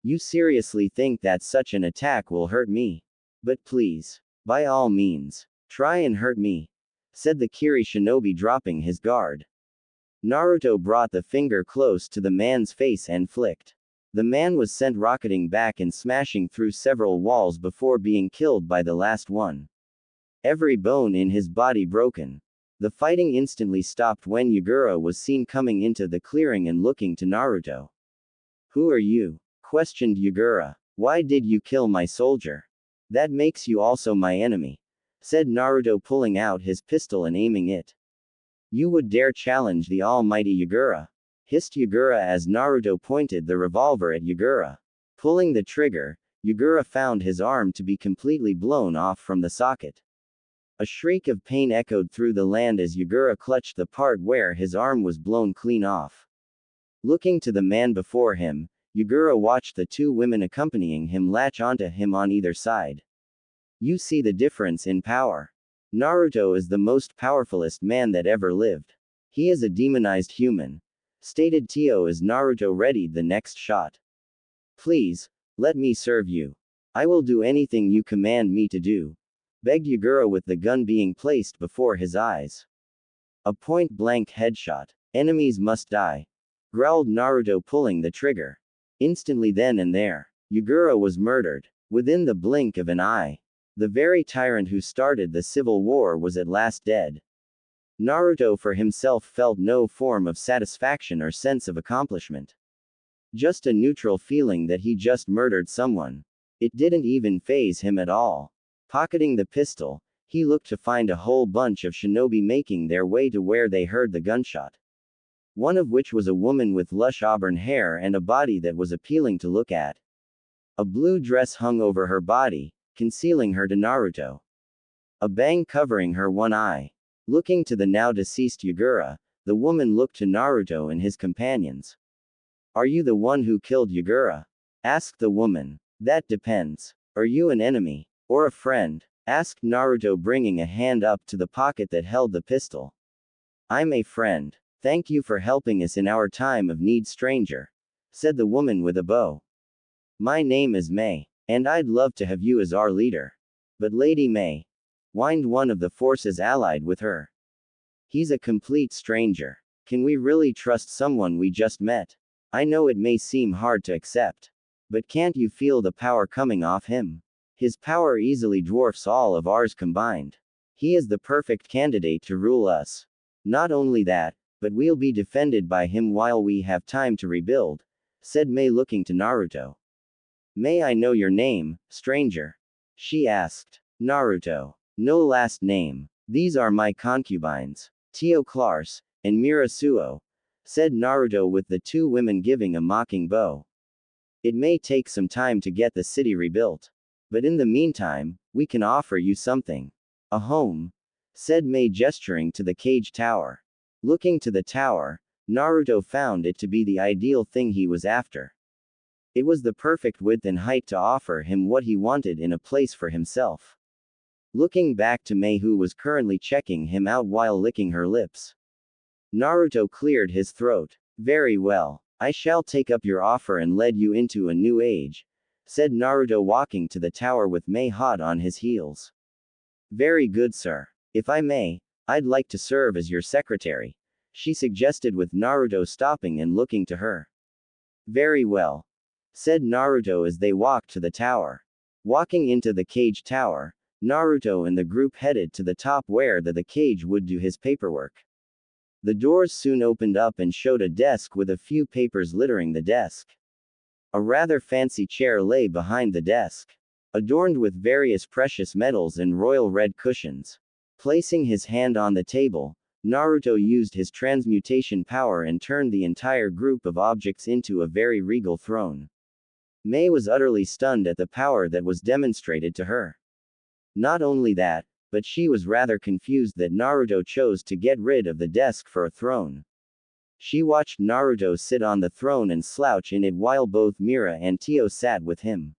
You seriously think that such an attack will hurt me? But please, by all means, try and hurt me, said the Kiri shinobi dropping his guard. Naruto brought the finger close to the man's face and flicked. The man was sent rocketing back and smashing through several walls before being killed by the last one. Every bone in his body broken. The fighting instantly stopped when Yugura was seen coming into the clearing and looking to Naruto. Who are you? Questioned Yugura. Why did you kill my soldier? That makes you also my enemy, said Naruto pulling out his pistol and aiming it. You would dare challenge the almighty Yugura? Hissed Yugura as Naruto pointed the revolver at Yugura. Pulling the trigger, Yugura found his arm to be completely blown off from the socket. A shriek of pain echoed through the land as Yugura clutched the part where his arm was blown clean off. Looking to the man before him, Yugura watched the two women accompanying him latch onto him on either side. You see the difference in power. Naruto is the most powerfulest man that ever lived. He is a demonized human, stated Tio as Naruto readied the next shot. Please, let me serve you. I will do anything you command me to do, begged Yugura with the gun being placed before his eyes. A point-blank headshot. Enemies must die, growled Naruto pulling the trigger. Instantly then and there, Yugura was murdered, within the blink of an eye. The very tyrant who started the civil war was at last dead. Naruto for himself felt no form of satisfaction or sense of accomplishment. Just a neutral feeling that he just murdered someone. It didn't even faze him at all. Pocketing the pistol, he looked to find a whole bunch of shinobi making their way to where they heard the gunshot. One of which was a woman with lush auburn hair and a body that was appealing to look at. A blue dress hung over her body, concealing her to Naruto. A bang covering her one eye. Looking to the now deceased Yugura, the woman looked to Naruto and his companions. Are you the one who killed Yugura? Asked the woman. That depends. Are you an enemy? Or a friend? Asked Naruto bringing a hand up to the pocket that held the pistol. I'm a friend. Thank you for helping us in our time of need, stranger, said the woman with a bow. My name is May, and I'd love to have you as our leader. But Lady May, whined one of the forces allied with her. He's a complete stranger. Can we really trust someone we just met? I know it may seem hard to accept. But can't you feel the power coming off him? His power easily dwarfs all of ours combined. He is the perfect candidate to rule us. Not only that, but we'll be defended by him while we have time to rebuild, said May looking to Naruto. May I know your name, stranger? She asked. Naruto. No last name. These are my concubines, Tio Clars and Mirasuo, said Naruto with the two women giving a mocking bow. It may take some time to get the city rebuilt. But in the meantime, we can offer you something. A home, said May gesturing to the cage tower. Looking to the tower, Naruto found it to be the ideal thing he was after. It was the perfect width and height to offer him what he wanted in a place for himself. Looking back to May, who was currently checking him out while licking her lips, Naruto cleared his throat. Very well. I shall take up your offer and lead you into a new age, said Naruto walking to the tower with May hot on his heels. Very good, sir. If I may, I'd like to serve as your secretary, she suggested with Naruto stopping and looking to her. Very well, said Naruto as they walked to the tower. Walking into the cage tower, Naruto and the group headed to the top where the cage would do his paperwork. The doors soon opened up and showed a desk with a few papers littering the desk. A rather fancy chair lay behind the desk, adorned with various precious metals and royal red cushions. Placing his hand on the table, Naruto used his transmutation power and turned the entire group of objects into a very regal throne. Mei was utterly stunned at the power that was demonstrated to her. Not only that, but she was rather confused that Naruto chose to get rid of the desk for a throne. She watched Naruto sit on the throne and slouch in it while both Mira and Tio sat with him.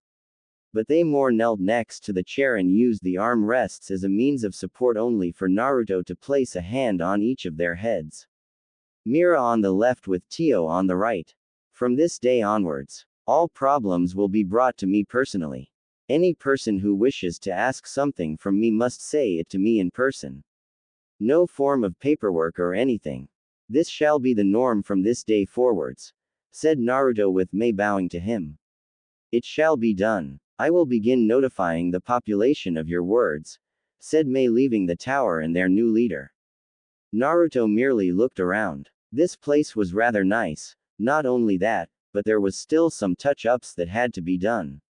But they more knelt next to the chair and used the arm rests as a means of support only for Naruto to place a hand on each of their heads. Mira on the left with Tio on the right. From this day onwards, all problems will be brought to me personally. Any person who wishes to ask something from me must say it to me in person. No form of paperwork or anything. This shall be the norm from this day forwards, said Naruto with Mei bowing to him. It shall be done. I will begin notifying the population of your words, said Mei, leaving the tower and their new leader. Naruto merely looked around. This place was rather nice. Not only that, but there was still some touch-ups that had to be done.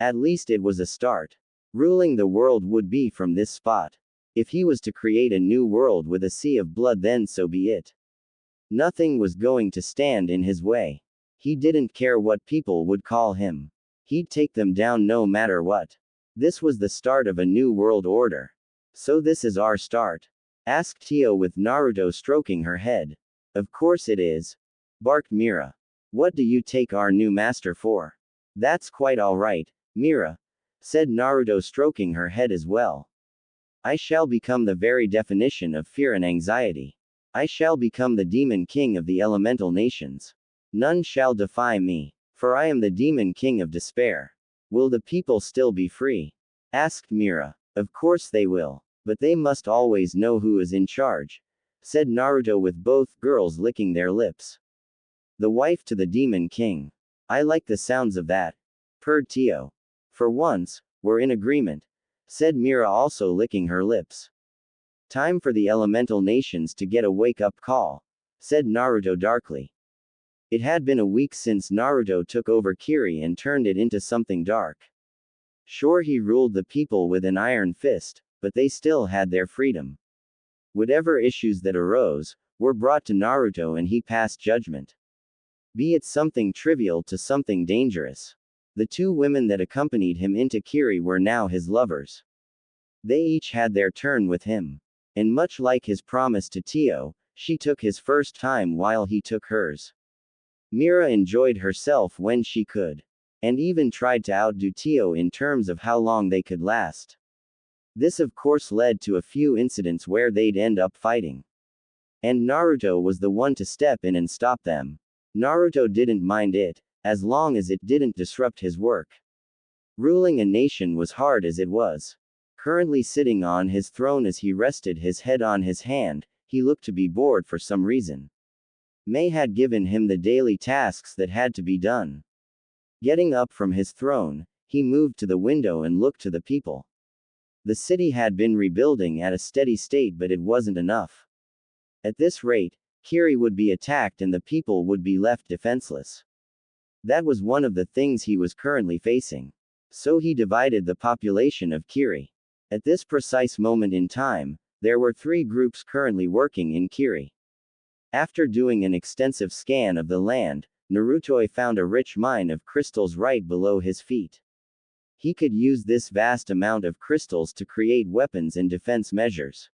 At least it was a start. Ruling the world would be from this spot. If he was to create a new world with a sea of blood, then so be it. Nothing was going to stand in his way. He didn't care what people would call him. He'd take them down no matter what. This was the start of a new world order. So this is our start? Asked Tio with Naruto stroking her head. Of course it is, barked Mira. What do you take our new master for? That's quite all right, Mira, said Naruto stroking her head as well. I shall become the very definition of fear and anxiety. I shall become the demon king of the elemental nations. None shall defy me, for I am the demon king of despair. Will the people still be free? Asked Mira. Of course they will, but they must always know who is in charge, said Naruto with both girls licking their lips. The wife to the demon king. I like the sounds of that, purred Tio. For once, we're in agreement, said Mira also licking her lips. Time for the elemental nations to get a wake-up call, said Naruto darkly. It had been a week since Naruto took over Kiri and turned it into something dark. Sure, he ruled the people with an iron fist, but they still had their freedom. Whatever issues that arose, were brought to Naruto and he passed judgment. Be it something trivial to something dangerous. The two women that accompanied him into Kiri were now his lovers. They each had their turn with him. And much like his promise to Tio, she took his first time while he took hers. Mira enjoyed herself when she could. And even tried to outdo Tio in terms of how long they could last. This of course led to a few incidents where they'd end up fighting. And Naruto was the one to step in and stop them. Naruto didn't mind it, as long as it didn't disrupt his work. Ruling a nation was hard as it was. Currently sitting on his throne as he rested his head on his hand, he looked to be bored for some reason. Mei had given him the daily tasks that had to be done. Getting up from his throne, he moved to the window and looked to the people. The city had been rebuilding at a steady state, but it wasn't enough. At this rate, Kiri would be attacked and the people would be left defenseless. That was one of the things he was currently facing. So he divided the population of Kiri. At this precise moment in time, there were 3 groups currently working in Kiri. After doing an extensive scan of the land, Naruto found a rich mine of crystals right below his feet. He could use this vast amount of crystals to create weapons and defense measures.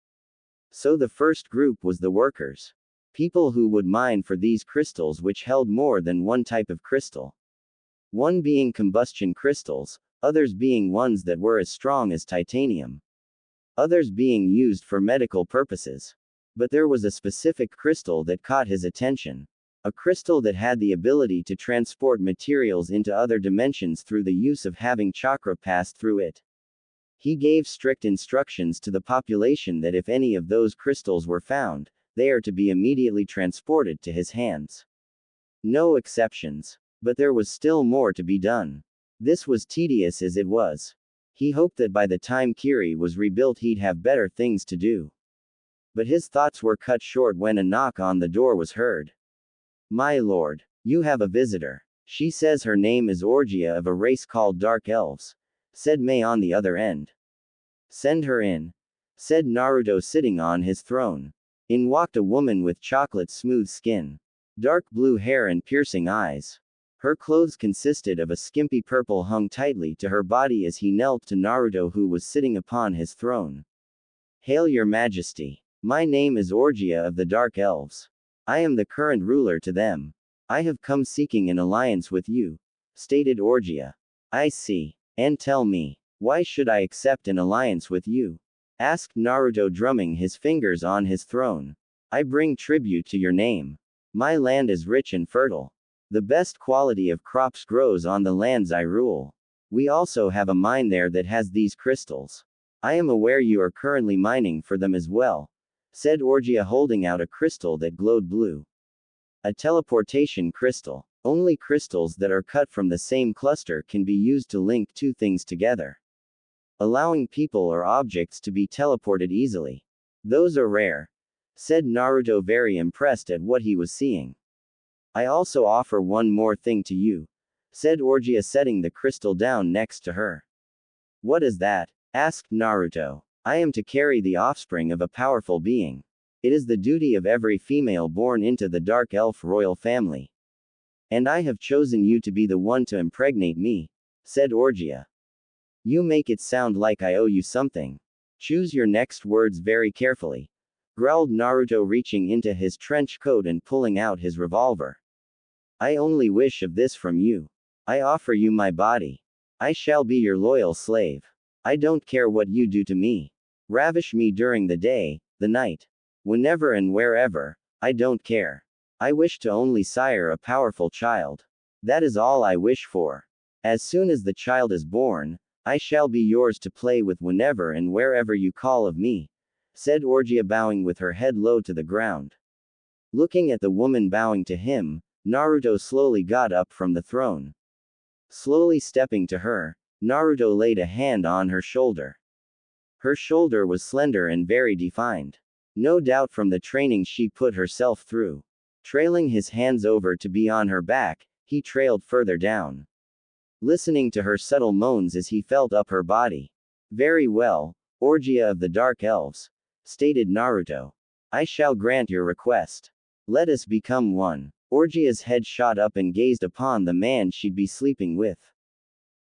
So the first group was the workers. People who would mine for these crystals, which held more than one type of crystal. One being combustion crystals, others being ones that were as strong as titanium. Others being used for medical purposes. But there was a specific crystal that caught his attention. A crystal that had the ability to transport materials into other dimensions through the use of having chakra pass through it. He gave strict instructions to the population that if any of those crystals were found, they are to be immediately transported to his hands. No exceptions. But there was still more to be done. This was tedious as it was. He hoped that by the time Kiri was rebuilt he'd have better things to do. But his thoughts were cut short when a knock on the door was heard. My lord, you have a visitor. She says her name is Orgia of a race called Dark Elves, said May on the other end. Send her in, said Naruto sitting on his throne. In walked a woman with chocolate-smooth skin, dark blue hair and piercing eyes. Her clothes consisted of a skimpy purple hung tightly to her body as he knelt to Naruto who was sitting upon his throne. Hail your majesty. My name is Orgia of the Dark Elves. I am the current ruler to them. I have come seeking an alliance with you, stated Orgia. I see. And tell me, why should I accept an alliance with you? Asked Naruto drumming his fingers on his throne. I bring tribute to your name. My land is rich and fertile. The best quality of crops grows on the lands I rule. We also have a mine there that has these crystals. I am aware you are currently mining for them as well, said Orgia holding out a crystal that glowed blue. A teleportation crystal. Only crystals that are cut from the same cluster can be used to link two things together, allowing people or objects to be teleported easily. Those are rare, said Naruto very impressed at what he was seeing. I also offer one more thing to you, said Orgia setting the crystal down next to her. What is that? Asked Naruto. I am to carry the offspring of a powerful being. It is the duty of every female born into the Dark Elf royal family. And I have chosen you to be the one to impregnate me, said Orgia. You make it sound like I owe you something. Choose your next words very carefully, growled Naruto reaching into his trench coat and pulling out his revolver. I only wish of this from you. I offer you my body. I shall be your loyal slave. I don't care what you do to me. Ravish me during the day, the night, whenever and wherever, I don't care. I wish to only sire a powerful child. That is all I wish for. As soon as the child is born, I shall be yours to play with whenever and wherever you call of me, said Orgia bowing with her head low to the ground. Looking at the woman bowing to him, Naruto slowly got up from the throne. Slowly stepping to her, Naruto laid a hand on her shoulder. Her shoulder was slender and very defined. No doubt from the training she put herself through. Trailing his hands over to be on her back, he trailed further down, listening to her subtle moans as he felt up her body. Very well, Orgia of the Dark Elves, stated Naruto. I shall grant your request. Let us become one. Orgia's head shot up and gazed upon the man she'd be sleeping with.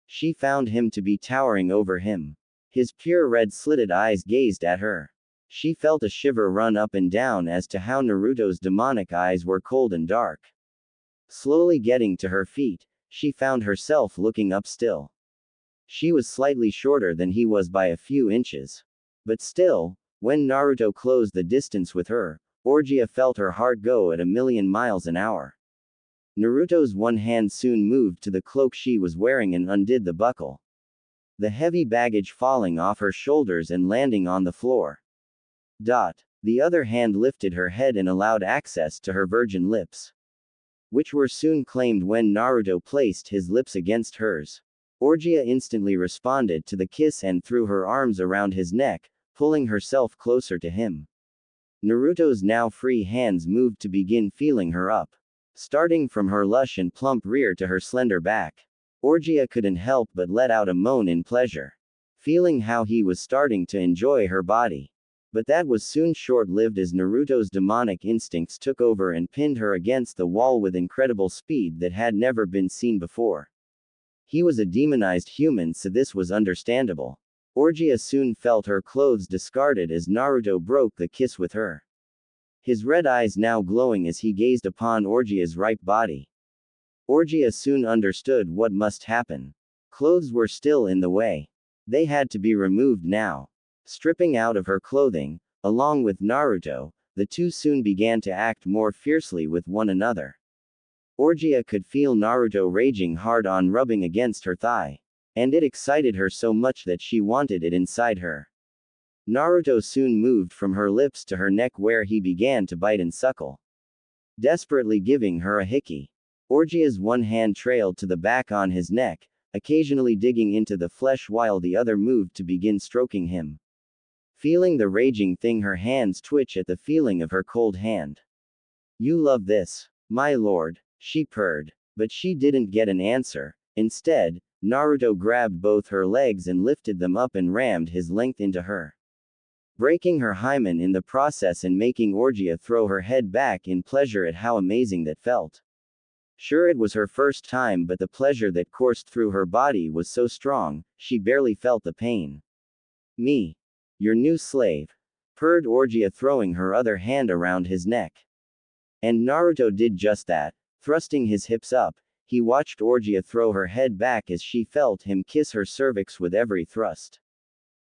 She found him to be towering over him. His pure red slitted eyes gazed at her. She felt a shiver run up and down as to how Naruto's demonic eyes were cold and dark. Slowly getting to her feet, she found herself looking up still. She was slightly shorter than he was by a few inches. But still, when Naruto closed the distance with her, Orgia felt her heart go at 1,000,000 miles an hour. Naruto's one hand soon moved to the cloak she was wearing and undid the buckle, the heavy baggage falling off her shoulders and landing on the floor. The other hand lifted her head and allowed access to her virgin lips, which were soon claimed when Naruto placed his lips against hers. Orgia instantly responded to the kiss and threw her arms around his neck, pulling herself closer to him. Naruto's now free hands moved to begin feeling her up, starting from her lush and plump rear to her slender back. Orgia couldn't help but let out a moan in pleasure, feeling how he was starting to enjoy her body. But that was soon short-lived as Naruto's demonic instincts took over and pinned her against the wall with incredible speed that had never been seen before. He was a demonized human, so this was understandable. Orgia soon felt her clothes discarded as Naruto broke the kiss with her, his red eyes now glowing as he gazed upon Orgia's ripe body. Orgia soon understood what must happen. Clothes were still in the way. They had to be removed now. Stripping out of her clothing, along with Naruto, the two soon began to act more fiercely with one another. Orgia could feel Naruto raging hard on, rubbing against her thigh, and it excited her so much that she wanted it inside her. Naruto soon moved from her lips to her neck where he began to bite and suckle, desperately giving her a hickey. Orgia's one hand trailed to the back on his neck, occasionally digging into the flesh while the other moved to begin stroking him. Feeling the raging thing, her hands twitch at the feeling of her cold hand. You love this, my lord, she purred. But she didn't get an answer. Instead, Naruto grabbed both her legs and lifted them up and rammed his length into her, breaking her hymen in the process and making Orgia throw her head back in pleasure at how amazing that felt. Sure, it was her first time, but the pleasure that coursed through her body was so strong, she barely felt the pain. Me. Your new slave, purred Orgia, throwing her other hand around his neck. And Naruto did just that. Thrusting his hips up, he watched Orgia throw her head back as she felt him kiss her cervix with every thrust.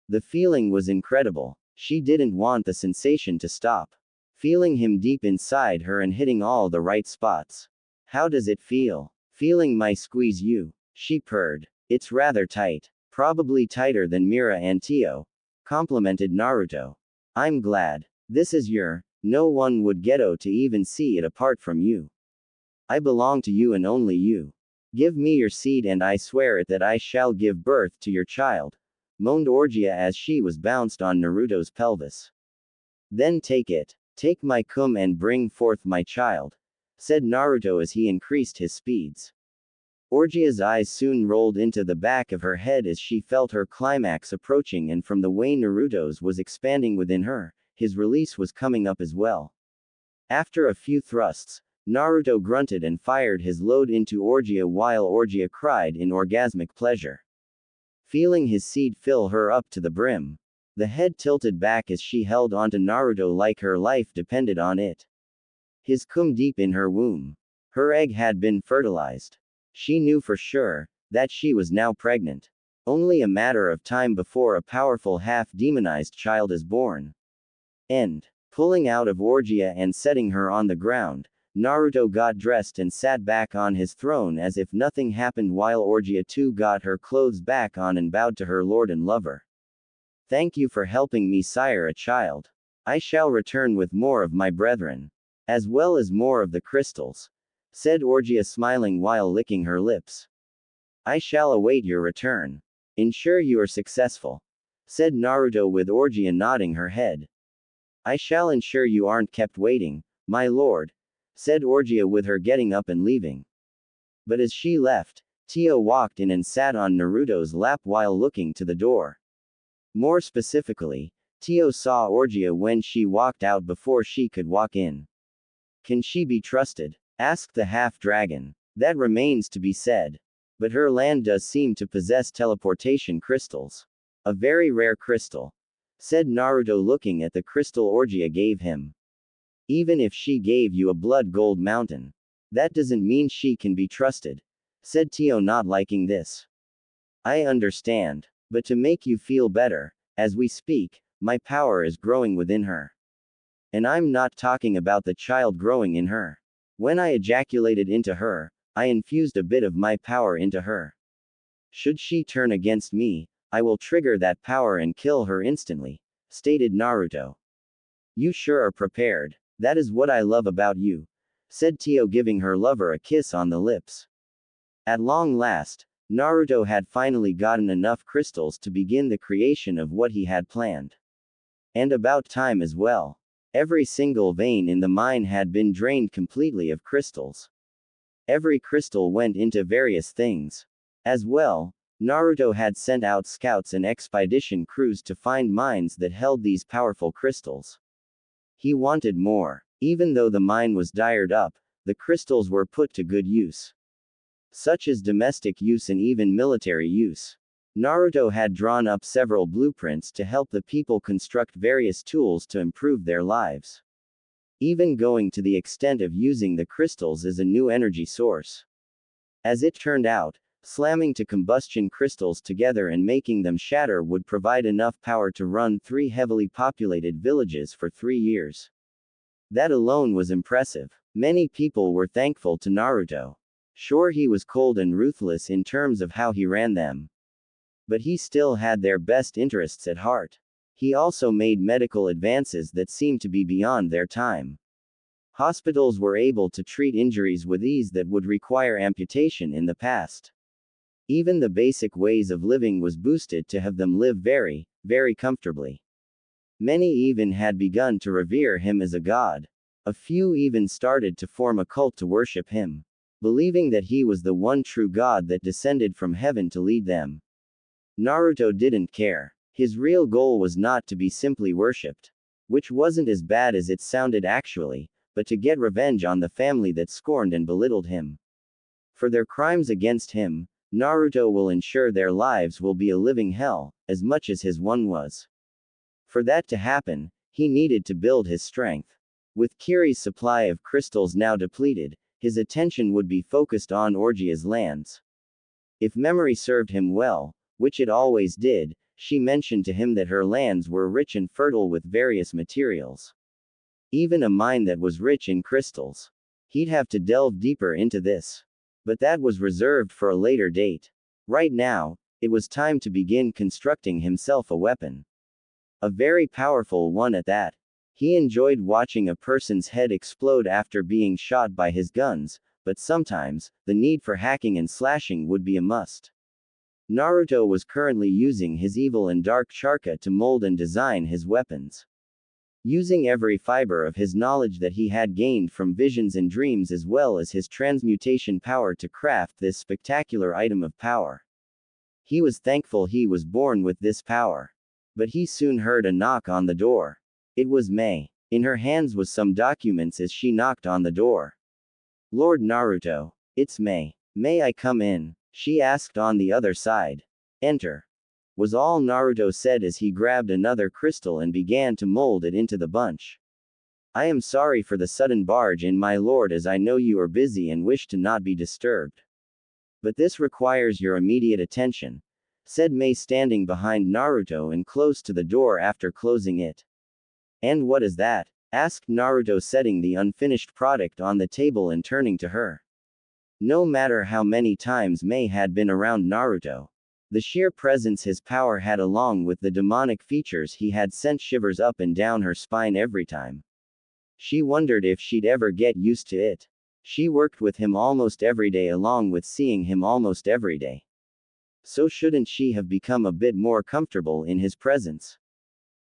The feeling was incredible. She didn't want the sensation to stop. Feeling him deep inside her and hitting all the right spots. How does it feel? Feeling my squeeze you, she purred. It's rather tight. Probably tighter than Mira and Tio, complimented Naruto. I'm glad. This is your, no one would ghetto to even see it apart from you. I belong to you and only you. Give me your seed and I swear it that I shall give birth to your child, moaned Orgia as she was bounced on Naruto's pelvis. Then take it. Take my cum and bring forth my child, said Naruto as he increased his speeds. Orgia's eyes soon rolled into the back of her head as she felt her climax approaching, and from the way Naruto's was expanding within her, his release was coming up as well. After a few thrusts, Naruto grunted and fired his load into Orgia while Orgia cried in orgasmic pleasure. Feeling his seed fill her up to the brim, the head tilted back as she held onto Naruto like her life depended on it. His cum deep in her womb. Her egg had been fertilized. She knew for sure that she was now pregnant. Only a matter of time before a powerful half-demonized child is born. End. Pulling out of Orgia and setting her on the ground, Naruto got dressed and sat back on his throne as if nothing happened while Orgia too got her clothes back on and bowed to her lord and lover. Thank you for helping me sire a child. I shall return with more of my brethren, as well as more of the crystals, said Orgia smiling while licking her lips. I shall await your return. Ensure you are successful, said Naruto with Orgia nodding her head. I shall ensure you aren't kept waiting, my lord, said Orgia with her getting up and leaving. But as she left, Tio walked in and sat on Naruto's lap while looking to the door. More specifically, Tio saw Orgia when she walked out before she could walk in. Can she be trusted? Asked the half-dragon. That remains to be said. But her land does seem to possess teleportation crystals. A very rare crystal, said Naruto looking at the crystal Orgia gave him. Even if she gave you a blood gold mountain, that doesn't mean she can be trusted, said Tio, not liking this. I understand. But to make you feel better, as we speak, my power is growing within her. And I'm not talking about the child growing in her. When I ejaculated into her, I infused a bit of my power into her. Should she turn against me, I will trigger that power and kill her instantly, stated Naruto. You sure are prepared. That is what I love about you, said Tio, giving her lover a kiss on the lips. At long last, Naruto had finally gotten enough crystals to begin the creation of what he had planned. And about time as well. Every single vein in the mine had been drained completely of crystals. Every crystal went into various things. As well, Naruto had sent out scouts and expedition crews to find mines that held these powerful crystals. He wanted more. Even though the mine was dired up, the crystals were put to good use, such as domestic use and even military use. Naruto had drawn up several blueprints to help the people construct various tools to improve their lives, even going to the extent of using the crystals as a new energy source. As it turned out, slamming to combustion crystals together and making them shatter would provide enough power to run 3 heavily populated villages for 3 years. That alone was impressive. Many people were thankful to Naruto. Sure, he was cold and ruthless in terms of how he ran them, but he still had their best interests at heart. He also made medical advances that seemed to be beyond their time. Hospitals were able to treat injuries with ease that would require amputation in the past. Even the basic ways of living was boosted to have them live very, very comfortably. Many even had begun to revere him as a god. A few even started to form a cult to worship him, believing that he was the one true god that descended from heaven to lead them. Naruto didn't care. His real goal was not to be simply worshipped, which wasn't as bad as it sounded actually, but to get revenge on the family that scorned and belittled him. For their crimes against him, Naruto will ensure their lives will be a living hell, as much as his one was. For that to happen, he needed to build his strength. With Kiri's supply of crystals now depleted, his attention would be focused on Orgia's lands. If memory served him well, which it always did, she mentioned to him that her lands were rich and fertile with various materials. Even a mine that was rich in crystals. He'd have to delve deeper into this. But that was reserved for a later date. Right now, it was time to begin constructing himself a weapon. A very powerful one at that. He enjoyed watching a person's head explode after being shot by his guns, but sometimes, the need for hacking and slashing would be a must. Naruto was currently using his evil and dark chakra to mold and design his weapons. Using every fiber of his knowledge that he had gained from visions and dreams as well as his transmutation power to craft this spectacular item of power. He was thankful he was born with this power. But he soon heard a knock on the door. It was Mei. In her hands was some documents as she knocked on the door. Lord Naruto, it's Mei. May I come in? She asked on the other side. Enter. Was all Naruto said as he grabbed another crystal and began to mold it into the bunch. I am sorry for the sudden barge in, my lord, as I know you are busy and wish to not be disturbed. But this requires your immediate attention, said Mei, standing behind Naruto and close to the door after closing it. And what is that? Asked Naruto, setting the unfinished product on the table and turning to her. No matter how many times Mei had been around Naruto, the sheer presence his power had along with the demonic features he had sent shivers up and down her spine every time. She wondered if she'd ever get used to it. She worked with him almost every day along with seeing him almost every day. So shouldn't she have become a bit more comfortable in his presence?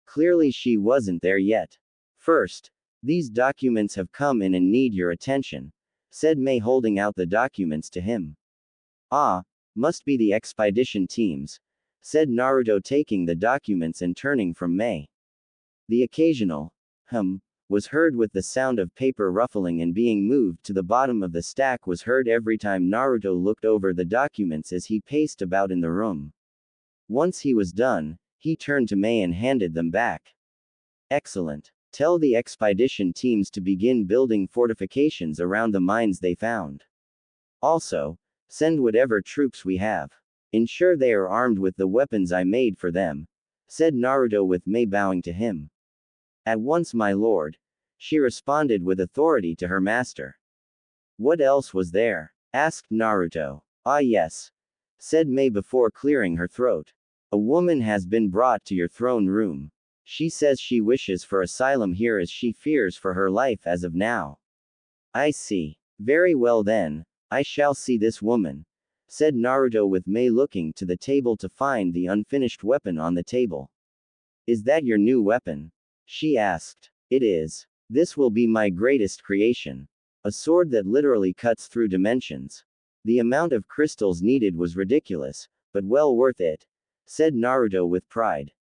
Clearly she wasn't there yet. First, these documents have come in and need your attention, said Mei, holding out the documents to him. Ah, must be the expedition teams, said Naruto, taking the documents and turning from Mei. The occasional was heard with the sound of paper ruffling and being moved to the bottom of the stack was heard every time Naruto looked over the documents as he paced about in the room. Once he was done, he turned to Mei and handed them back. Excellent. Tell the expedition teams to begin building fortifications around the mines they found. Also, send whatever troops we have. Ensure they are armed with the weapons I made for them, said Naruto, with Mei bowing to him. At once, my lord, she responded with authority to her master. What else was there? Asked Naruto. Ah yes, said Mei before clearing her throat. A woman has been brought to your throne room. She says she wishes for asylum here as she fears for her life as of now. I see. Very well then, I shall see this woman, said Naruto, with Mei looking to the table to find the unfinished weapon on the table. Is that your new weapon? She asked. It is. This will be my greatest creation. A sword that literally cuts through dimensions. The amount of crystals needed was ridiculous, but well worth it, said Naruto with pride.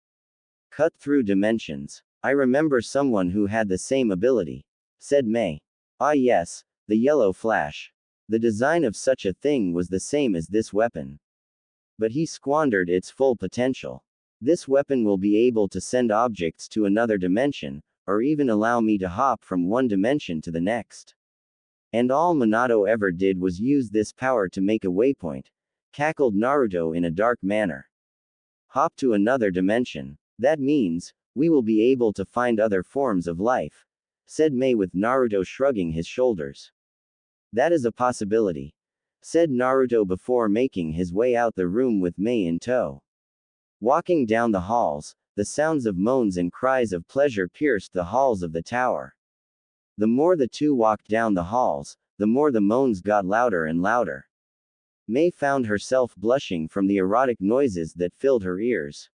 Cut through dimensions. I remember someone who had the same ability, said Mei. Ah yes, the yellow flash. The design of such a thing was the same as this weapon. But he squandered its full potential. This weapon will be able to send objects to another dimension, or even allow me to hop from one dimension to the next. And all Minato ever did was use this power to make a waypoint, cackled Naruto in a dark manner. Hop to another dimension. That means, we will be able to find other forms of life, said Mei, with Naruto shrugging his shoulders. That is a possibility, said Naruto before making his way out the room with Mei in tow. Walking down the halls, the sounds of moans and cries of pleasure pierced the halls of the tower. The more the two walked down the halls, the more the moans got louder and louder. Mei found herself blushing from the erotic noises that filled her ears.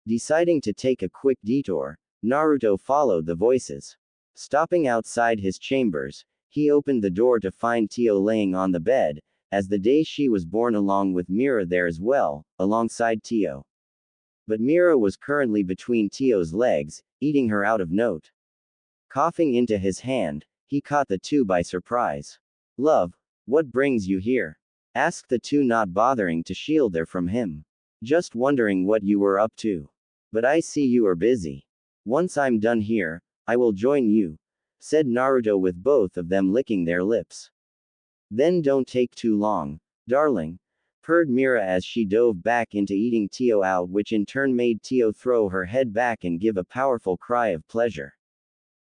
Deciding to take a quick detour, Naruto followed the voices. Stopping outside his chambers, he opened the door to find Tio laying on the bed, as the day she was born, along with Mira there as well, alongside Tio. But Mira was currently between Tio's legs, eating her out of note. Coughing into his hand, he caught the two by surprise. "Love, what brings you here?" asked the two, not bothering to shield her from him. "Just wondering what you were up to. But I see you are busy. Once I'm done here, I will join you," said Naruto, with both of them licking their lips. "Then don't take too long, darling," purred Mira as she dove back into eating Tio out, which in turn made Tio throw her head back and give a powerful cry of pleasure.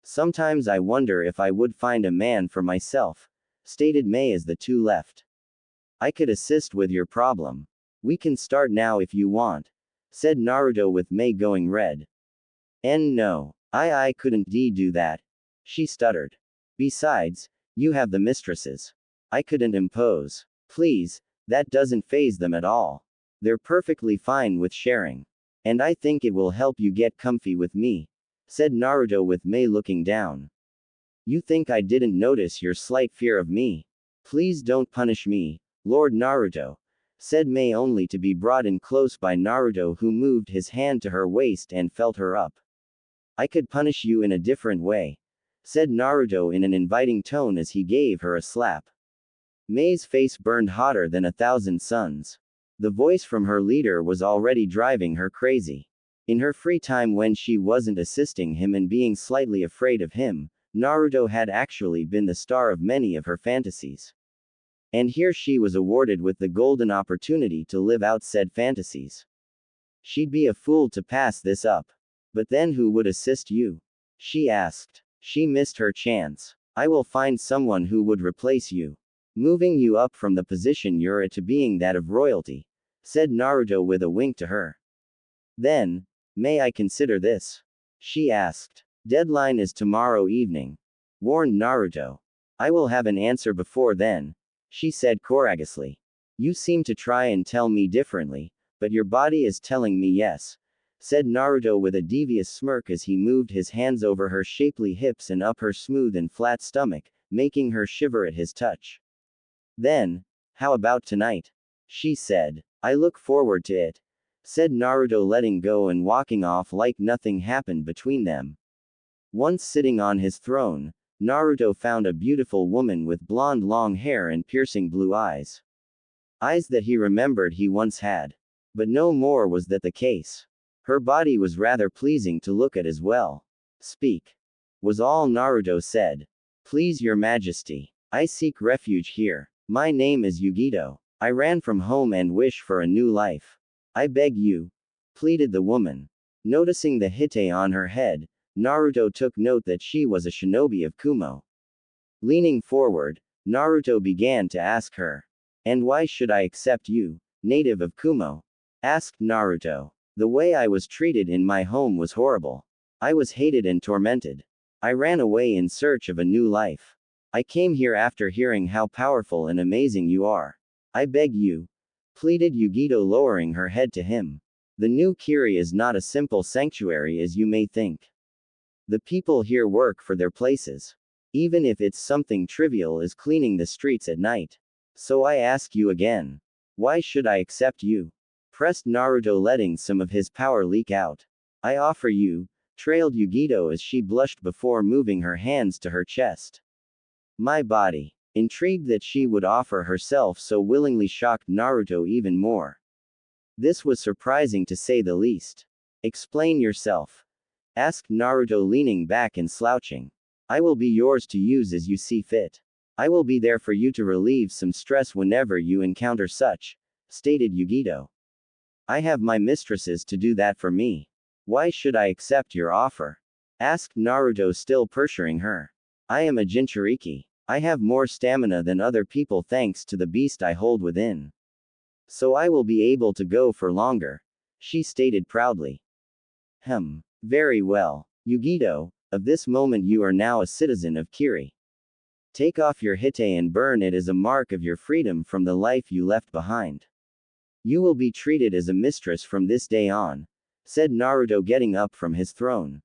"Sometimes I wonder if I would find a man for myself," stated May as the two left. "I could assist with your problem. We can start now if you want," said Naruto, with May going red. No. I couldn't do that," she stuttered. "Besides, you have the mistresses. I couldn't impose. Please, that doesn't faze them at all. They're perfectly fine with sharing. And I think it will help you get comfy with me," said Naruto, with May looking down. "You think I didn't notice your slight fear of me? Please don't punish me, Lord Naruto," said May, only to be brought in close by Naruto, who moved his hand to her waist and felt her up. "I could punish you in a different way," said Naruto in an inviting tone as he gave her a slap. May's face burned hotter than 1,000 suns. The voice from her leader was already driving her crazy. In her free time, when she wasn't assisting him and being slightly afraid of him, Naruto had actually been the star of many of her fantasies. And here she was awarded with the golden opportunity to live out said fantasies. She'd be a fool to pass this up. "But then who would assist you?" she asked. She missed her chance. "I will find someone who would replace you, moving you up from the position you're at to being that of royalty," said Naruto with a wink to her. "Then, may I consider this?" she asked. "Deadline is tomorrow evening," warned Naruto. "I will have an answer before then," she said courageously. "You seem to try and tell me differently, but your body is telling me yes," said Naruto with a devious smirk as he moved his hands over her shapely hips and up her smooth and flat stomach, making her shiver at his touch. "Then, how about tonight?" she said. "I look forward to it," said Naruto, letting go and walking off like nothing happened between them. Once sitting on his throne, Naruto found a beautiful woman with blonde long hair and piercing blue eyes. Eyes that he remembered he once had. But no more was that the case. Her body was rather pleasing to look at as well. "Speak," was all Naruto said. "Please, your majesty, I seek refuge here. My name is Yugito. I ran from home and wish for a new life. I beg you," pleaded the woman. Noticing the hite on her head, Naruto took note that she was a shinobi of Kumo. Leaning forward, Naruto began to ask her. "And why should I accept you, native of Kumo?" asked Naruto. "The way I was treated in my home was horrible. I was hated and tormented. I ran away in search of a new life. I came here after hearing how powerful and amazing you are. I beg you," pleaded Yugito, lowering her head to him. "The new Kiri is not a simple sanctuary as you may think. The people here work for their places. Even if it's something trivial as cleaning the streets at night. So I ask you again. Why should I accept you?" pressed Naruto, letting some of his power leak out. "I offer you," trailed Yugito as she blushed before moving her hands to her chest. "My body." Intrigued that she would offer herself so willingly shocked Naruto even more. This was surprising to say the least. "Explain yourself," asked Naruto, leaning back and slouching. "I will be yours to use as you see fit. I will be there for you to relieve some stress whenever you encounter such," stated Yugito. "I have my mistresses to do that for me. Why should I accept your offer?" asked Naruto, still pursuing her. "I am a Jinchuriki. I have more stamina than other people thanks to the beast I hold within. So I will be able to go for longer," she stated proudly. Very well, Yugito, of this moment you are now a citizen of Kiri. Take off your hite and burn it as a mark of your freedom from the life you left behind. You will be treated as a mistress from this day on," said Naruto, getting up from his throne.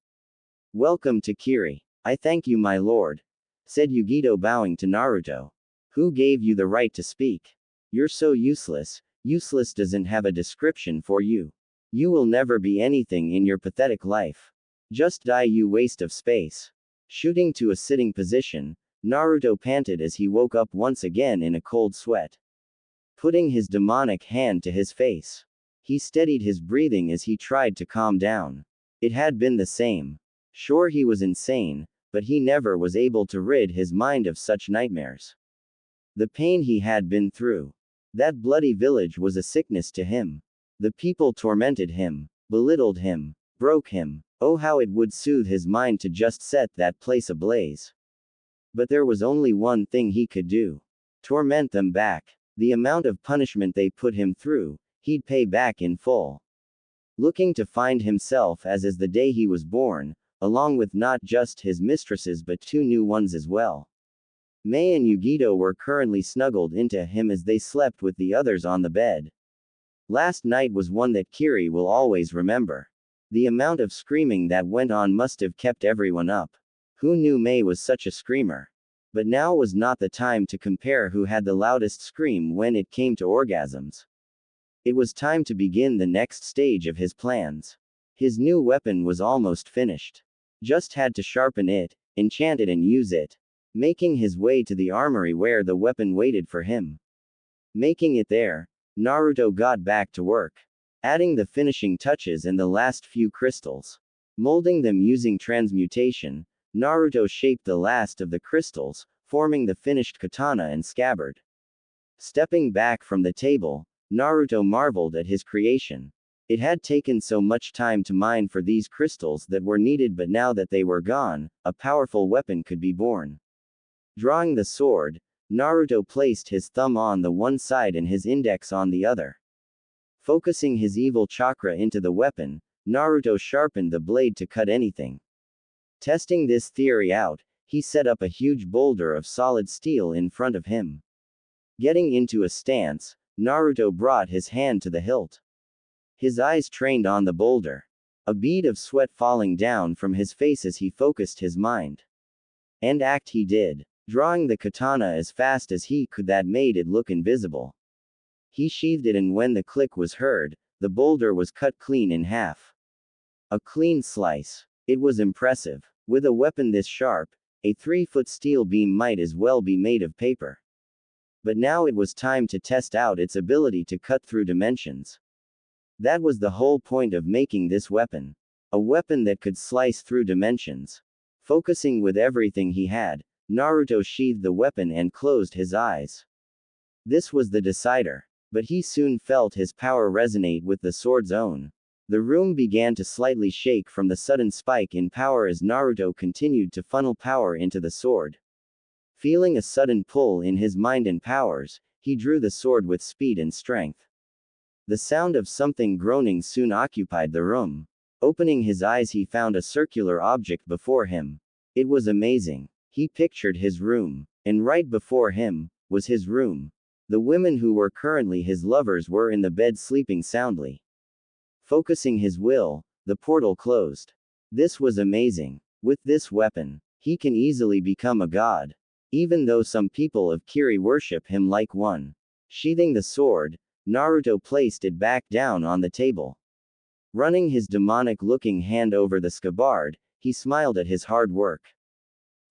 Welcome to Kiri. I thank you, my lord, said Yugito, bowing to Naruto. Who gave you the right to speak? You're so useless. Useless doesn't have a description for you. You will never be anything in your pathetic life. Just die, you waste of space. Shooting to a sitting position, Naruto panted as he woke up once again in a cold sweat. Putting his demonic hand to his face, he steadied his breathing as he tried to calm down. It had been the same. Sure, he was insane, but he never was able to rid his mind of such nightmares. The pain he had been through. That bloody village was a sickness to him. The people tormented him, belittled him, broke him. Oh, how it would soothe his mind to just set that place ablaze. But there was only one thing he could do. Torment them back. The amount of punishment they put him through, he'd pay back in full. Looking to find himself as the day he was born, along with not just his mistresses but two new ones as well. Mei and Yugito were currently snuggled into him as they slept with the others on the bed. Last night was one that Kiri will always remember. The amount of screaming that went on must have kept everyone up. Who knew Mei was such a screamer? But now was not the time to compare who had the loudest scream when it came to orgasms. It was time to begin the next stage of his plans. His new weapon was almost finished. Just had to sharpen it, enchant it and use it. Making his way to the armory where the weapon waited for him. Making it there, Naruto got back to work. Adding the finishing touches and the last few crystals. Molding them using transmutation, Naruto shaped the last of the crystals, forming the finished katana and scabbard. Stepping back from the table, Naruto marveled at his creation. It had taken so much time to mine for these crystals that were needed, but now that they were gone, a powerful weapon could be born. Drawing the sword, Naruto placed his thumb on the one side and his index on the other. Focusing his evil chakra into the weapon, Naruto sharpened the blade to cut anything. Testing this theory out, he set up a huge boulder of solid steel in front of him. Getting into a stance, Naruto brought his hand to the hilt. His eyes trained on the boulder. A bead of sweat falling down from his face as he focused his mind. And act he did, drawing the katana as fast as he could that made it look invisible. He sheathed it and when the click was heard, the boulder was cut clean in half. A clean slice. It was impressive. With a weapon this sharp, a 3-foot steel beam might as well be made of paper. But now it was time to test out its ability to cut through dimensions. That was the whole point of making this weapon. A weapon that could slice through dimensions. Focusing with everything he had, Naruto sheathed the weapon and closed his eyes. This was the decider. But he soon felt his power resonate with the sword's own. The room began to slightly shake from the sudden spike in power as Naruto continued to funnel power into the sword. Feeling a sudden pull in his mind and powers, he drew the sword with speed and strength. The sound of something groaning soon occupied the room. Opening his eyes, he found a circular object before him. It was amazing. He pictured his room, and right before him was his room. The women who were currently his lovers were in the bed sleeping soundly. Focusing his will, the portal closed. This was amazing. With this weapon, he can easily become a god. Even though some people of Kiri worship him like one. Sheathing the sword, Naruto placed it back down on the table. Running his demonic-looking hand over the scabbard, he smiled at his hard work.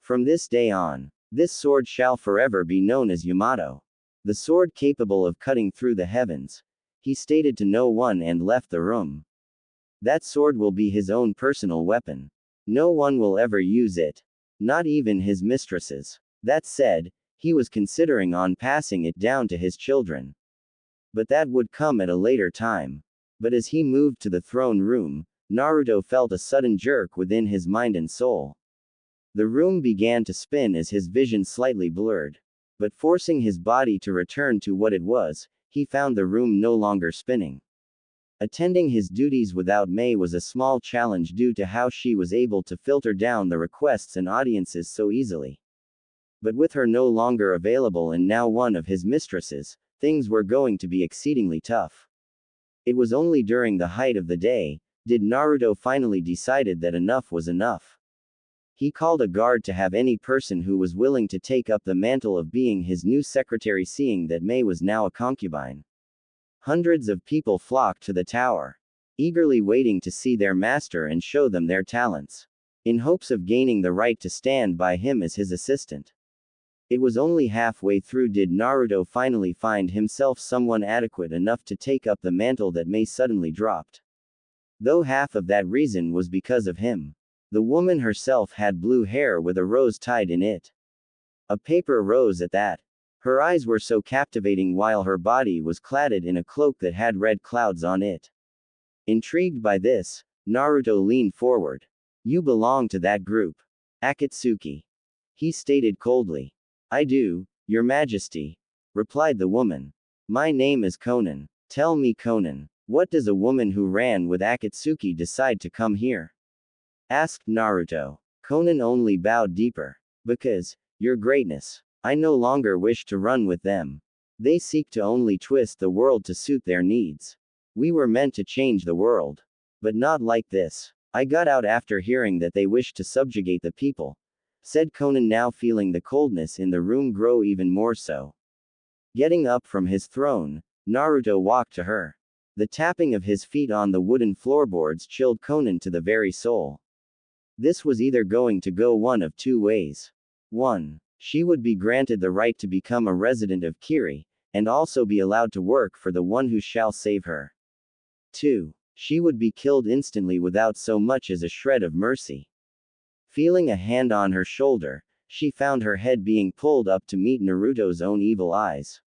From this day on, this sword shall forever be known as Yamato. The sword capable of cutting through the heavens. He stated to no one and left the room. That sword will be his own personal weapon. No one will ever use it. Not even his mistresses. That said, he was considering on passing it down to his children. But that would come at a later time. But as he moved to the throne room, Naruto felt a sudden jerk within his mind and soul. The room began to spin as his vision slightly blurred. But forcing his body to return to what it was, he found the room no longer spinning. Attending his duties without Mei was a small challenge due to how she was able to filter down the requests and audiences so easily. But with her no longer available and now one of his mistresses, things were going to be exceedingly tough. It was only during the height of the day, did Naruto finally decided that enough was enough. He called a guard to have any person who was willing to take up the mantle of being his new secretary, seeing that May was now a concubine. Hundreds of people flocked to the tower, eagerly waiting to see their master and show them their talents, in hopes of gaining the right to stand by him as his assistant. It was only halfway through did Naruto finally find himself someone adequate enough to take up the mantle that May suddenly dropped. Though half of that reason was because of him. The woman herself had blue hair with a rose tied in it. A paper rose at that. Her eyes were so captivating while her body was cladded in a cloak that had red clouds on it. Intrigued by this, Naruto leaned forward. You belong to that group. Akatsuki. He stated coldly. I do, Your Majesty, replied the woman. My name is Konan. Tell me, Konan, what does a woman who ran with Akatsuki decide to come here? Asked Naruto. Konan only bowed deeper. Because, Your Greatness, I no longer wish to run with them. They seek to only twist the world to suit their needs. We were meant to change the world. But not like this. I got out after hearing that they wished to subjugate the people, said Konan, now feeling the coldness in the room grow even more so. Getting up from his throne, Naruto walked to her. The tapping of his feet on the wooden floorboards chilled Konan to the very soul. This was either going to go one of two ways. 1. She would be granted the right to become a resident of Kiri, and also be allowed to work for the one who shall save her. 2. She would be killed instantly without so much as a shred of mercy. Feeling a hand on her shoulder, she found her head being pulled up to meet Naruto's own evil eyes.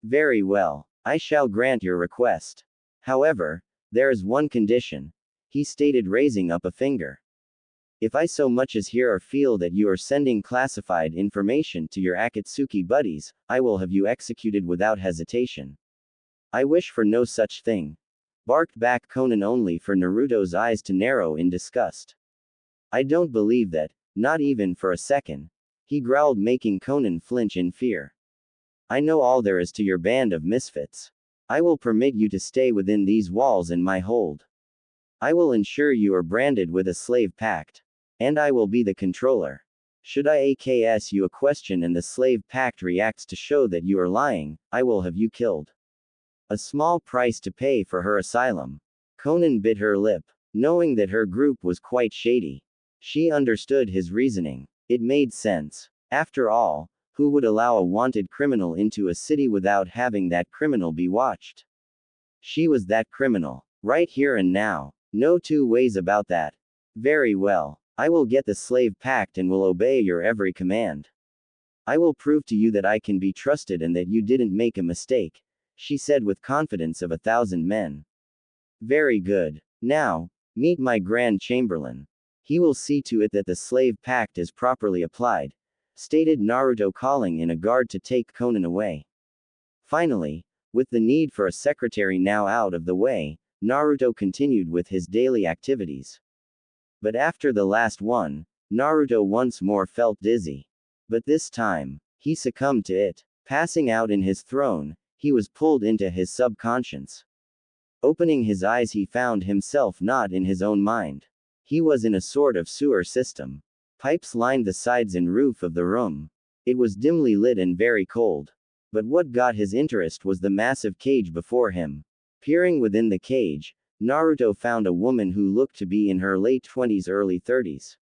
Very well. I shall grant your request. However, there is one condition, he stated, raising up a finger. If I so much as hear or feel that you are sending classified information to your Akatsuki buddies, I will have you executed without hesitation. I wish for no such thing. Barked back Konan, only for Naruto's eyes to narrow in disgust. I don't believe that, not even for a second. He growled, making Konan flinch in fear. I know all there is to your band of misfits. I will permit you to stay within these walls in my hold. I will ensure you are branded with a slave pact. And I will be the controller. Should I ask you a question and the slave pact reacts to show that you are lying, I will have you killed. A small price to pay for her asylum. Konan bit her lip, knowing that her group was quite shady. She understood his reasoning. It made sense. After all, who would allow a wanted criminal into a city without having that criminal be watched? She was that criminal. Right here and now. No two ways about that. Very well. I will get the slave pact and will obey your every command. I will prove to you that I can be trusted and that you didn't make a mistake, she said with confidence of 1,000 men. Very good. Now, meet my Grand Chamberlain. He will see to it that the slave pact is properly applied, stated Naruto, calling in a guard to take Konan away. Finally, with the need for a secretary now out of the way, Naruto continued with his daily activities. But after the last one, Naruto once more felt dizzy. But this time, he succumbed to it. Passing out in his throne, he was pulled into his subconscious. Opening his eyes, he found himself not in his own mind. He was in a sort of sewer system. Pipes lined the sides and roof of the room. It was dimly lit and very cold. But what got his interest was the massive cage before him. Peering within the cage, Naruto found a woman who looked to be in her late 20s, early 30s.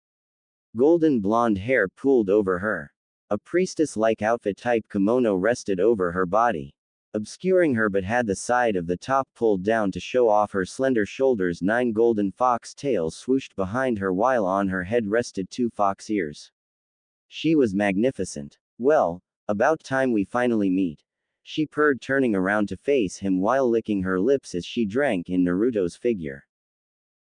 Golden blonde hair pooled over her. A priestess-like outfit type kimono rested over her body, obscuring her, but had the side of the top pulled down to show off her slender shoulders. 9 golden fox tails swooshed behind her, while on her head rested 2 fox ears. She was magnificent. Well, about time we finally meet, she purred, turning around to face him while licking her lips as she drank in Naruto's figure.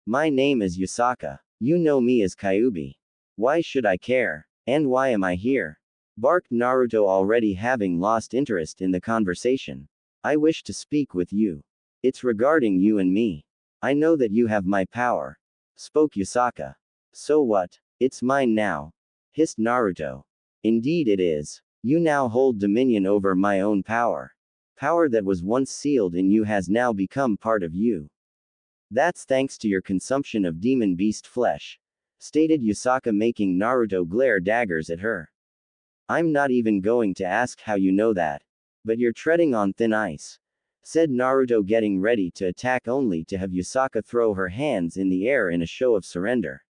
My name is Yusaka. You know me as Kyuubi. Why should I care? And why am I here? Barked Naruto, already having lost interest in the conversation. I wish to speak with you. It's regarding you and me. I know that you have my power, spoke Yusaka. So what? It's mine now, hissed Naruto. Indeed it is. You now hold dominion over my own power. Power that was once sealed in you has now become part of you. That's thanks to your consumption of demon beast flesh, stated Yusaka, making Naruto glare daggers at her. I'm not even going to ask how you know that. But you're treading on thin ice, said Naruto, getting ready to attack, only to have Yusaka throw her hands in the air in a show of surrender.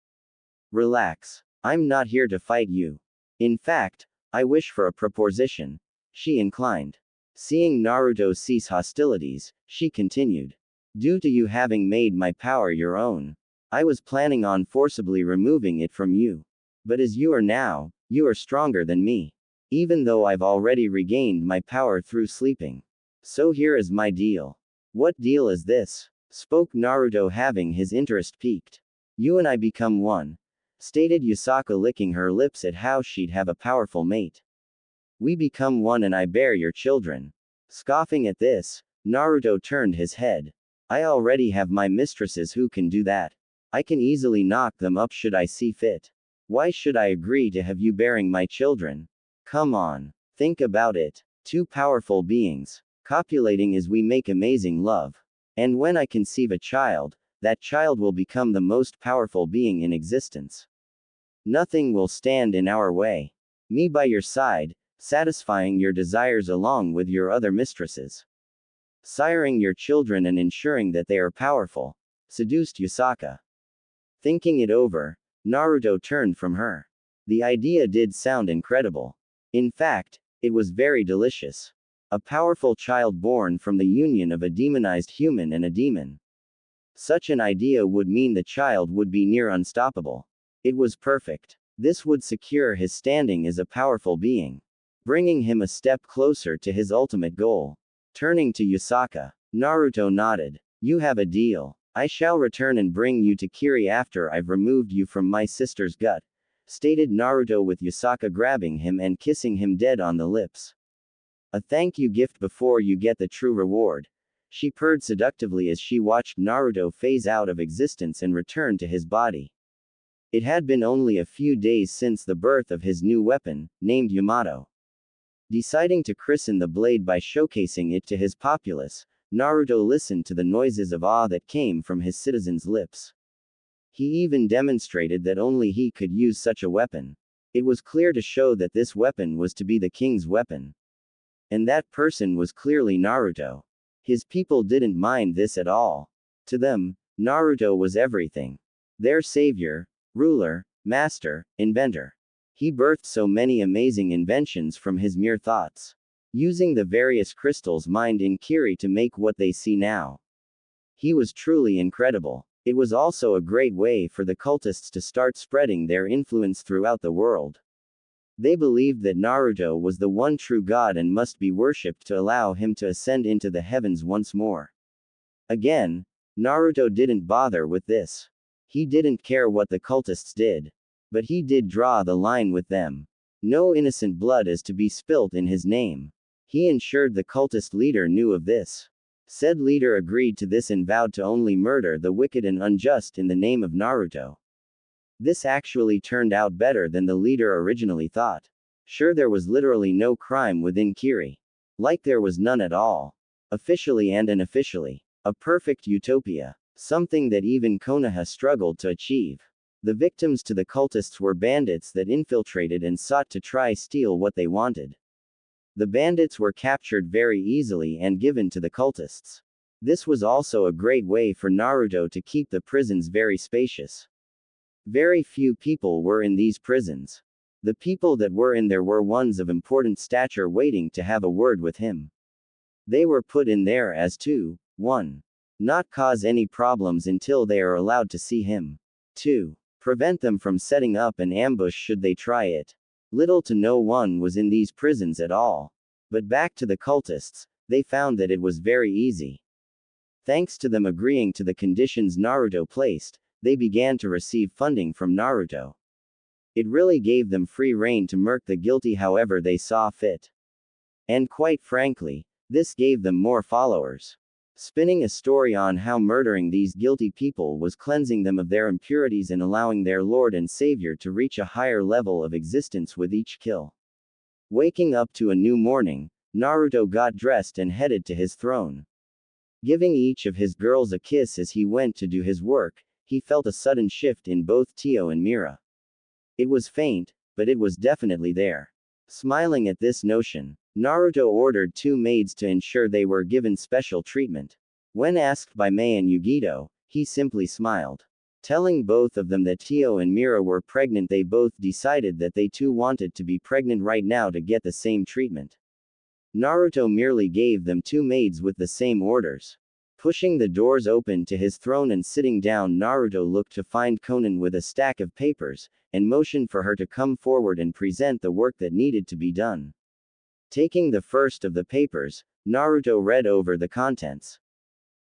Relax. I'm not here to fight you. In fact, I wish for a proposition. She inclined. Seeing Naruto cease hostilities, she continued. Due to you having made my power your own, I was planning on forcibly removing it from you. But as you are now, you are stronger than me. Even though I've already regained my power through sleeping. So here is my deal. What deal is this? Spoke Naruto, having his interest piqued. You and I become one, stated Yusaka, licking her lips at how she'd have a powerful mate. We become one and I bear your children. Scoffing at this, Naruto turned his head. I already have my mistresses who can do that. I can easily knock them up should I see fit. Why should I agree to have you bearing my children? Come on. Think about it. Two powerful beings, copulating as we make amazing love. And when I conceive a child, that child will become the most powerful being in existence. Nothing will stand in our way. Me by your side, satisfying your desires along with your other mistresses. Siring your children and ensuring that they are powerful, seduced Yusaka. Thinking it over, Naruto turned from her. The idea did sound incredible. In fact, it was very delicious. A powerful child born from the union of a demonized human and a demon. Such an idea would mean the child would be near unstoppable. It was perfect. This would secure his standing as a powerful being, bringing him a step closer to his ultimate goal. Turning to Yusaka, Naruto nodded. You have a deal. I shall return and bring you to Kiri after I've removed you from my sister's gut, stated Naruto, with Yusaka grabbing him and kissing him dead on the lips. A thank you gift before you get the true reward, she purred seductively as she watched Naruto phase out of existence and return to his body. It had been only a few days since the birth of his new weapon, named Yamato. Deciding to christen the blade by showcasing it to his populace, Naruto listened to the noises of awe that came from his citizens' lips. He even demonstrated that only he could use such a weapon. It was clear to show that this weapon was to be the king's weapon. And that person was clearly Naruto. His people didn't mind this at all. To them, Naruto was everything. Their savior, ruler, master, inventor. He birthed so many amazing inventions from his mere thoughts, using the various crystals mined in Kiri to make what they see now. He was truly incredible. It was also a great way for the cultists to start spreading their influence throughout the world. They believed that Naruto was the one true god and must be worshipped to allow him to ascend into the heavens once more. Again, Naruto didn't bother with this. He didn't care what the cultists did. But he did draw the line with them. No innocent blood is to be spilt in his name. He ensured the cultist leader knew of this. Said leader agreed to this and vowed to only murder the wicked and unjust in the name of Naruto. This actually turned out better than the leader originally thought. Sure, there was literally no crime within Kiri. Like there was none at all. Officially and unofficially. A perfect utopia. Something that even Konoha struggled to achieve. The victims to the cultists were bandits that infiltrated and sought to try steal what they wanted. The bandits were captured very easily and given to the cultists. This was also a great way for Naruto to keep the prisons very spacious. Very few people were in these prisons. The people that were in there were ones of important stature waiting to have a word with him. They were put in there as to 1. Not cause any problems until they are allowed to see him. 2. Prevent them from setting up an ambush should they try it. Little to no one was in these prisons at all. But back to the cultists, they found that it was very easy. Thanks to them agreeing to the conditions Naruto placed, they began to receive funding from Naruto. It really gave them free rein to murk the guilty however they saw fit. And quite frankly, this gave them more followers. Spinning a story on how murdering these guilty people was cleansing them of their impurities and allowing their Lord and Savior to reach a higher level of existence with each kill. Waking up to a new morning, Naruto got dressed and headed to his throne. Giving each of his girls a kiss as he went to do his work, he felt a sudden shift in both Tio and Mira. It was faint, but it was definitely there. Smiling at this notion, Naruto ordered 2 maids to ensure they were given special treatment. When asked by Mei and Yugito, he simply smiled. Telling both of them that Tio and Mira were pregnant, they both decided that they too wanted to be pregnant right now to get the same treatment. Naruto merely gave them 2 maids with the same orders. Pushing the doors open to his throne and sitting down, Naruto looked to find Konan with a stack of papers, and motioned for her to come forward and present the work that needed to be done. Taking the first of the papers, Naruto read over the contents.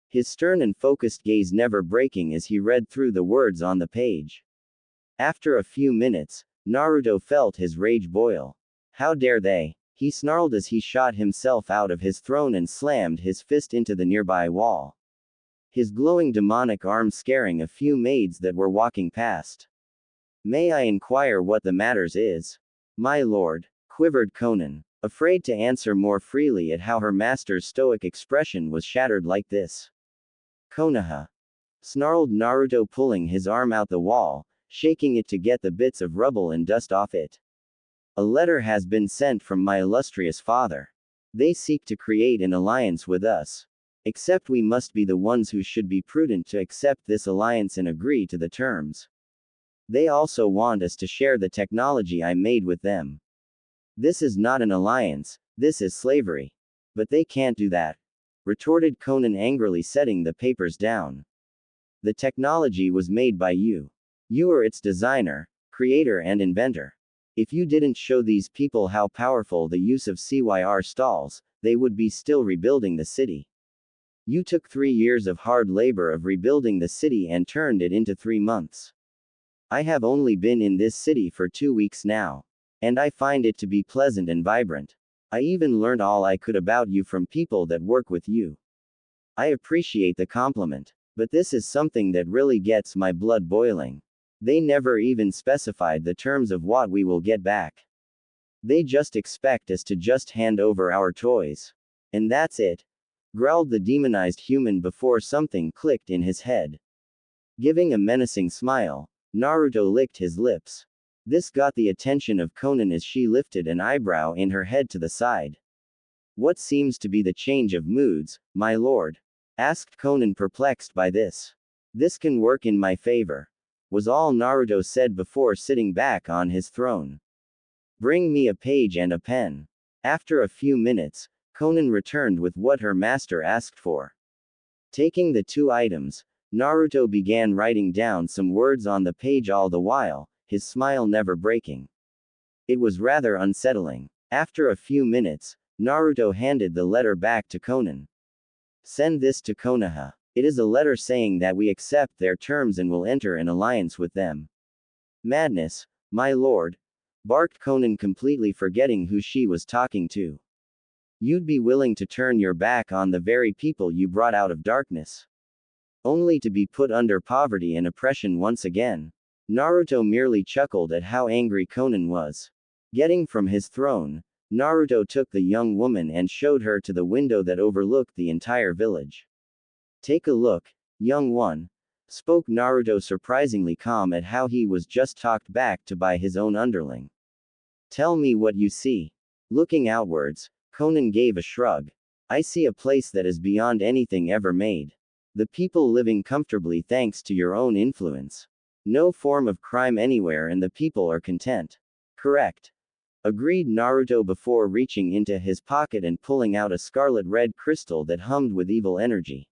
His stern and focused gaze never breaking as he read through the words on the page. After a few minutes, Naruto felt his rage boil. How dare they? He snarled as he shot himself out of his throne and slammed his fist into the nearby wall. His glowing demonic arm scaring a few maids that were walking past. May I inquire what the matters is? My lord, quivered Konan, afraid to answer more freely at how her master's stoic expression was shattered like this. Konoha, snarled Naruto, pulling his arm out the wall, shaking it to get the bits of rubble and dust off it. A letter has been sent from my illustrious father. They seek to create an alliance with us. Except we must be the ones who should be prudent to accept this alliance and agree to the terms. They also want us to share the technology I made with them. This is not an alliance, this is slavery. But they can't do that, retorted Konan angrily, setting the papers down. The technology was made by you. You are its designer, creator and inventor. If you didn't show these people how powerful the use of CYR stalls, they would be still rebuilding the city. You took 3 years of hard labor of rebuilding the city and turned it into 3 months. I have only been in this city for 2 weeks now. And I find it to be pleasant and vibrant. I even learned all I could about you from people that work with you. I appreciate the compliment. But this is something that really gets my blood boiling. They never even specified the terms of what we will get back. They just expect us to just hand over our toys. And that's it, growled the demonized human before something clicked in his head. Giving a menacing smile, Naruto licked his lips. This got the attention of Konan as she lifted an eyebrow in her head to the side. What seems to be the change of moods, my lord? Asked Konan, perplexed by this. This can work in my favor, was all Naruto said before sitting back on his throne. Bring me a page and a pen. After a few minutes, Konan returned with what her master asked for. Taking the 2 items, Naruto began writing down some words on the page, all the while, his smile never breaking. It was rather unsettling. After a few minutes, Naruto handed the letter back to Konan. Send this to Konoha. It is a letter saying that we accept their terms and will enter an alliance with them. Madness, my lord, barked Konan, completely forgetting who she was talking to. You'd be willing to turn your back on the very people you brought out of darkness, only to be put under poverty and oppression once again. Naruto merely chuckled at how angry Konan was. Getting from his throne, Naruto took the young woman and showed her to the window that overlooked the entire village. Take a look, young one, spoke Naruto, surprisingly calm at how he was just talked back to by his own underling. Tell me what you see. Looking outwards, Konan gave a shrug. I see a place that is beyond anything ever made. The people living comfortably thanks to your own influence. No form of crime anywhere and the people are content. Correct, agreed Naruto before reaching into his pocket and pulling out a scarlet red crystal that hummed with evil energy.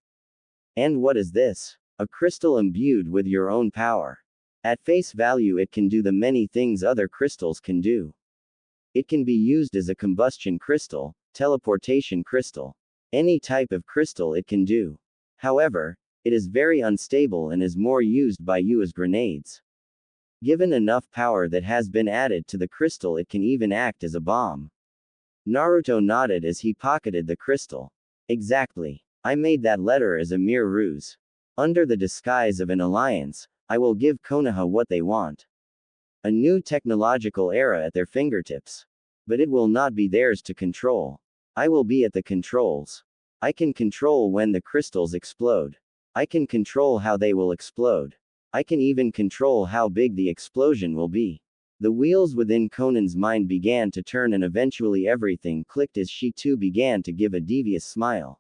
And what is this? A crystal imbued with your own power. At face value, it can do the many things other crystals can do. It can be used as a combustion crystal, teleportation crystal. Any type of crystal it can do. However, it is very unstable and is more used by you as grenades. Given enough power that has been added to the crystal, it can even act as a bomb. Naruto nodded as he pocketed the crystal. Exactly. I made that letter as a mere ruse. Under the disguise of an alliance, I will give Konoha what they want. A new technological era at their fingertips. But it will not be theirs to control. I will be at the controls. I can control when the crystals explode. I can control how they will explode. I can even control how big the explosion will be. The wheels within Conan's mind began to turn and eventually everything clicked as she too began to give a devious smile.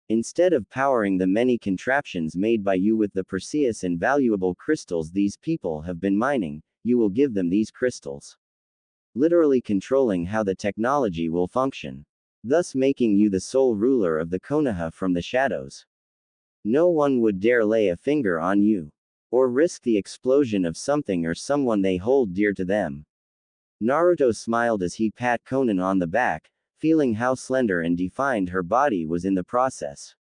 Instead of powering the many contraptions made by you with the precious and valuable crystals these people have been mining, you will give them these crystals. Literally controlling how the technology will function. Thus making you the sole ruler of the Konoha from the shadows. No one would dare lay a finger on you. Or risk the explosion of something or someone they hold dear to them. Naruto smiled as he pat Conan on the back, feeling how slender and defined her body was in the process.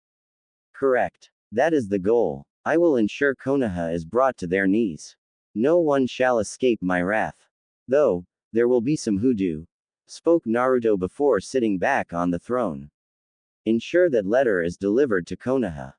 Correct. That is the goal. I will ensure Konoha is brought to their knees. No one shall escape my wrath. Though, there will be some who do, spoke Naruto before sitting back on the throne. Ensure that letter is delivered to Konoha.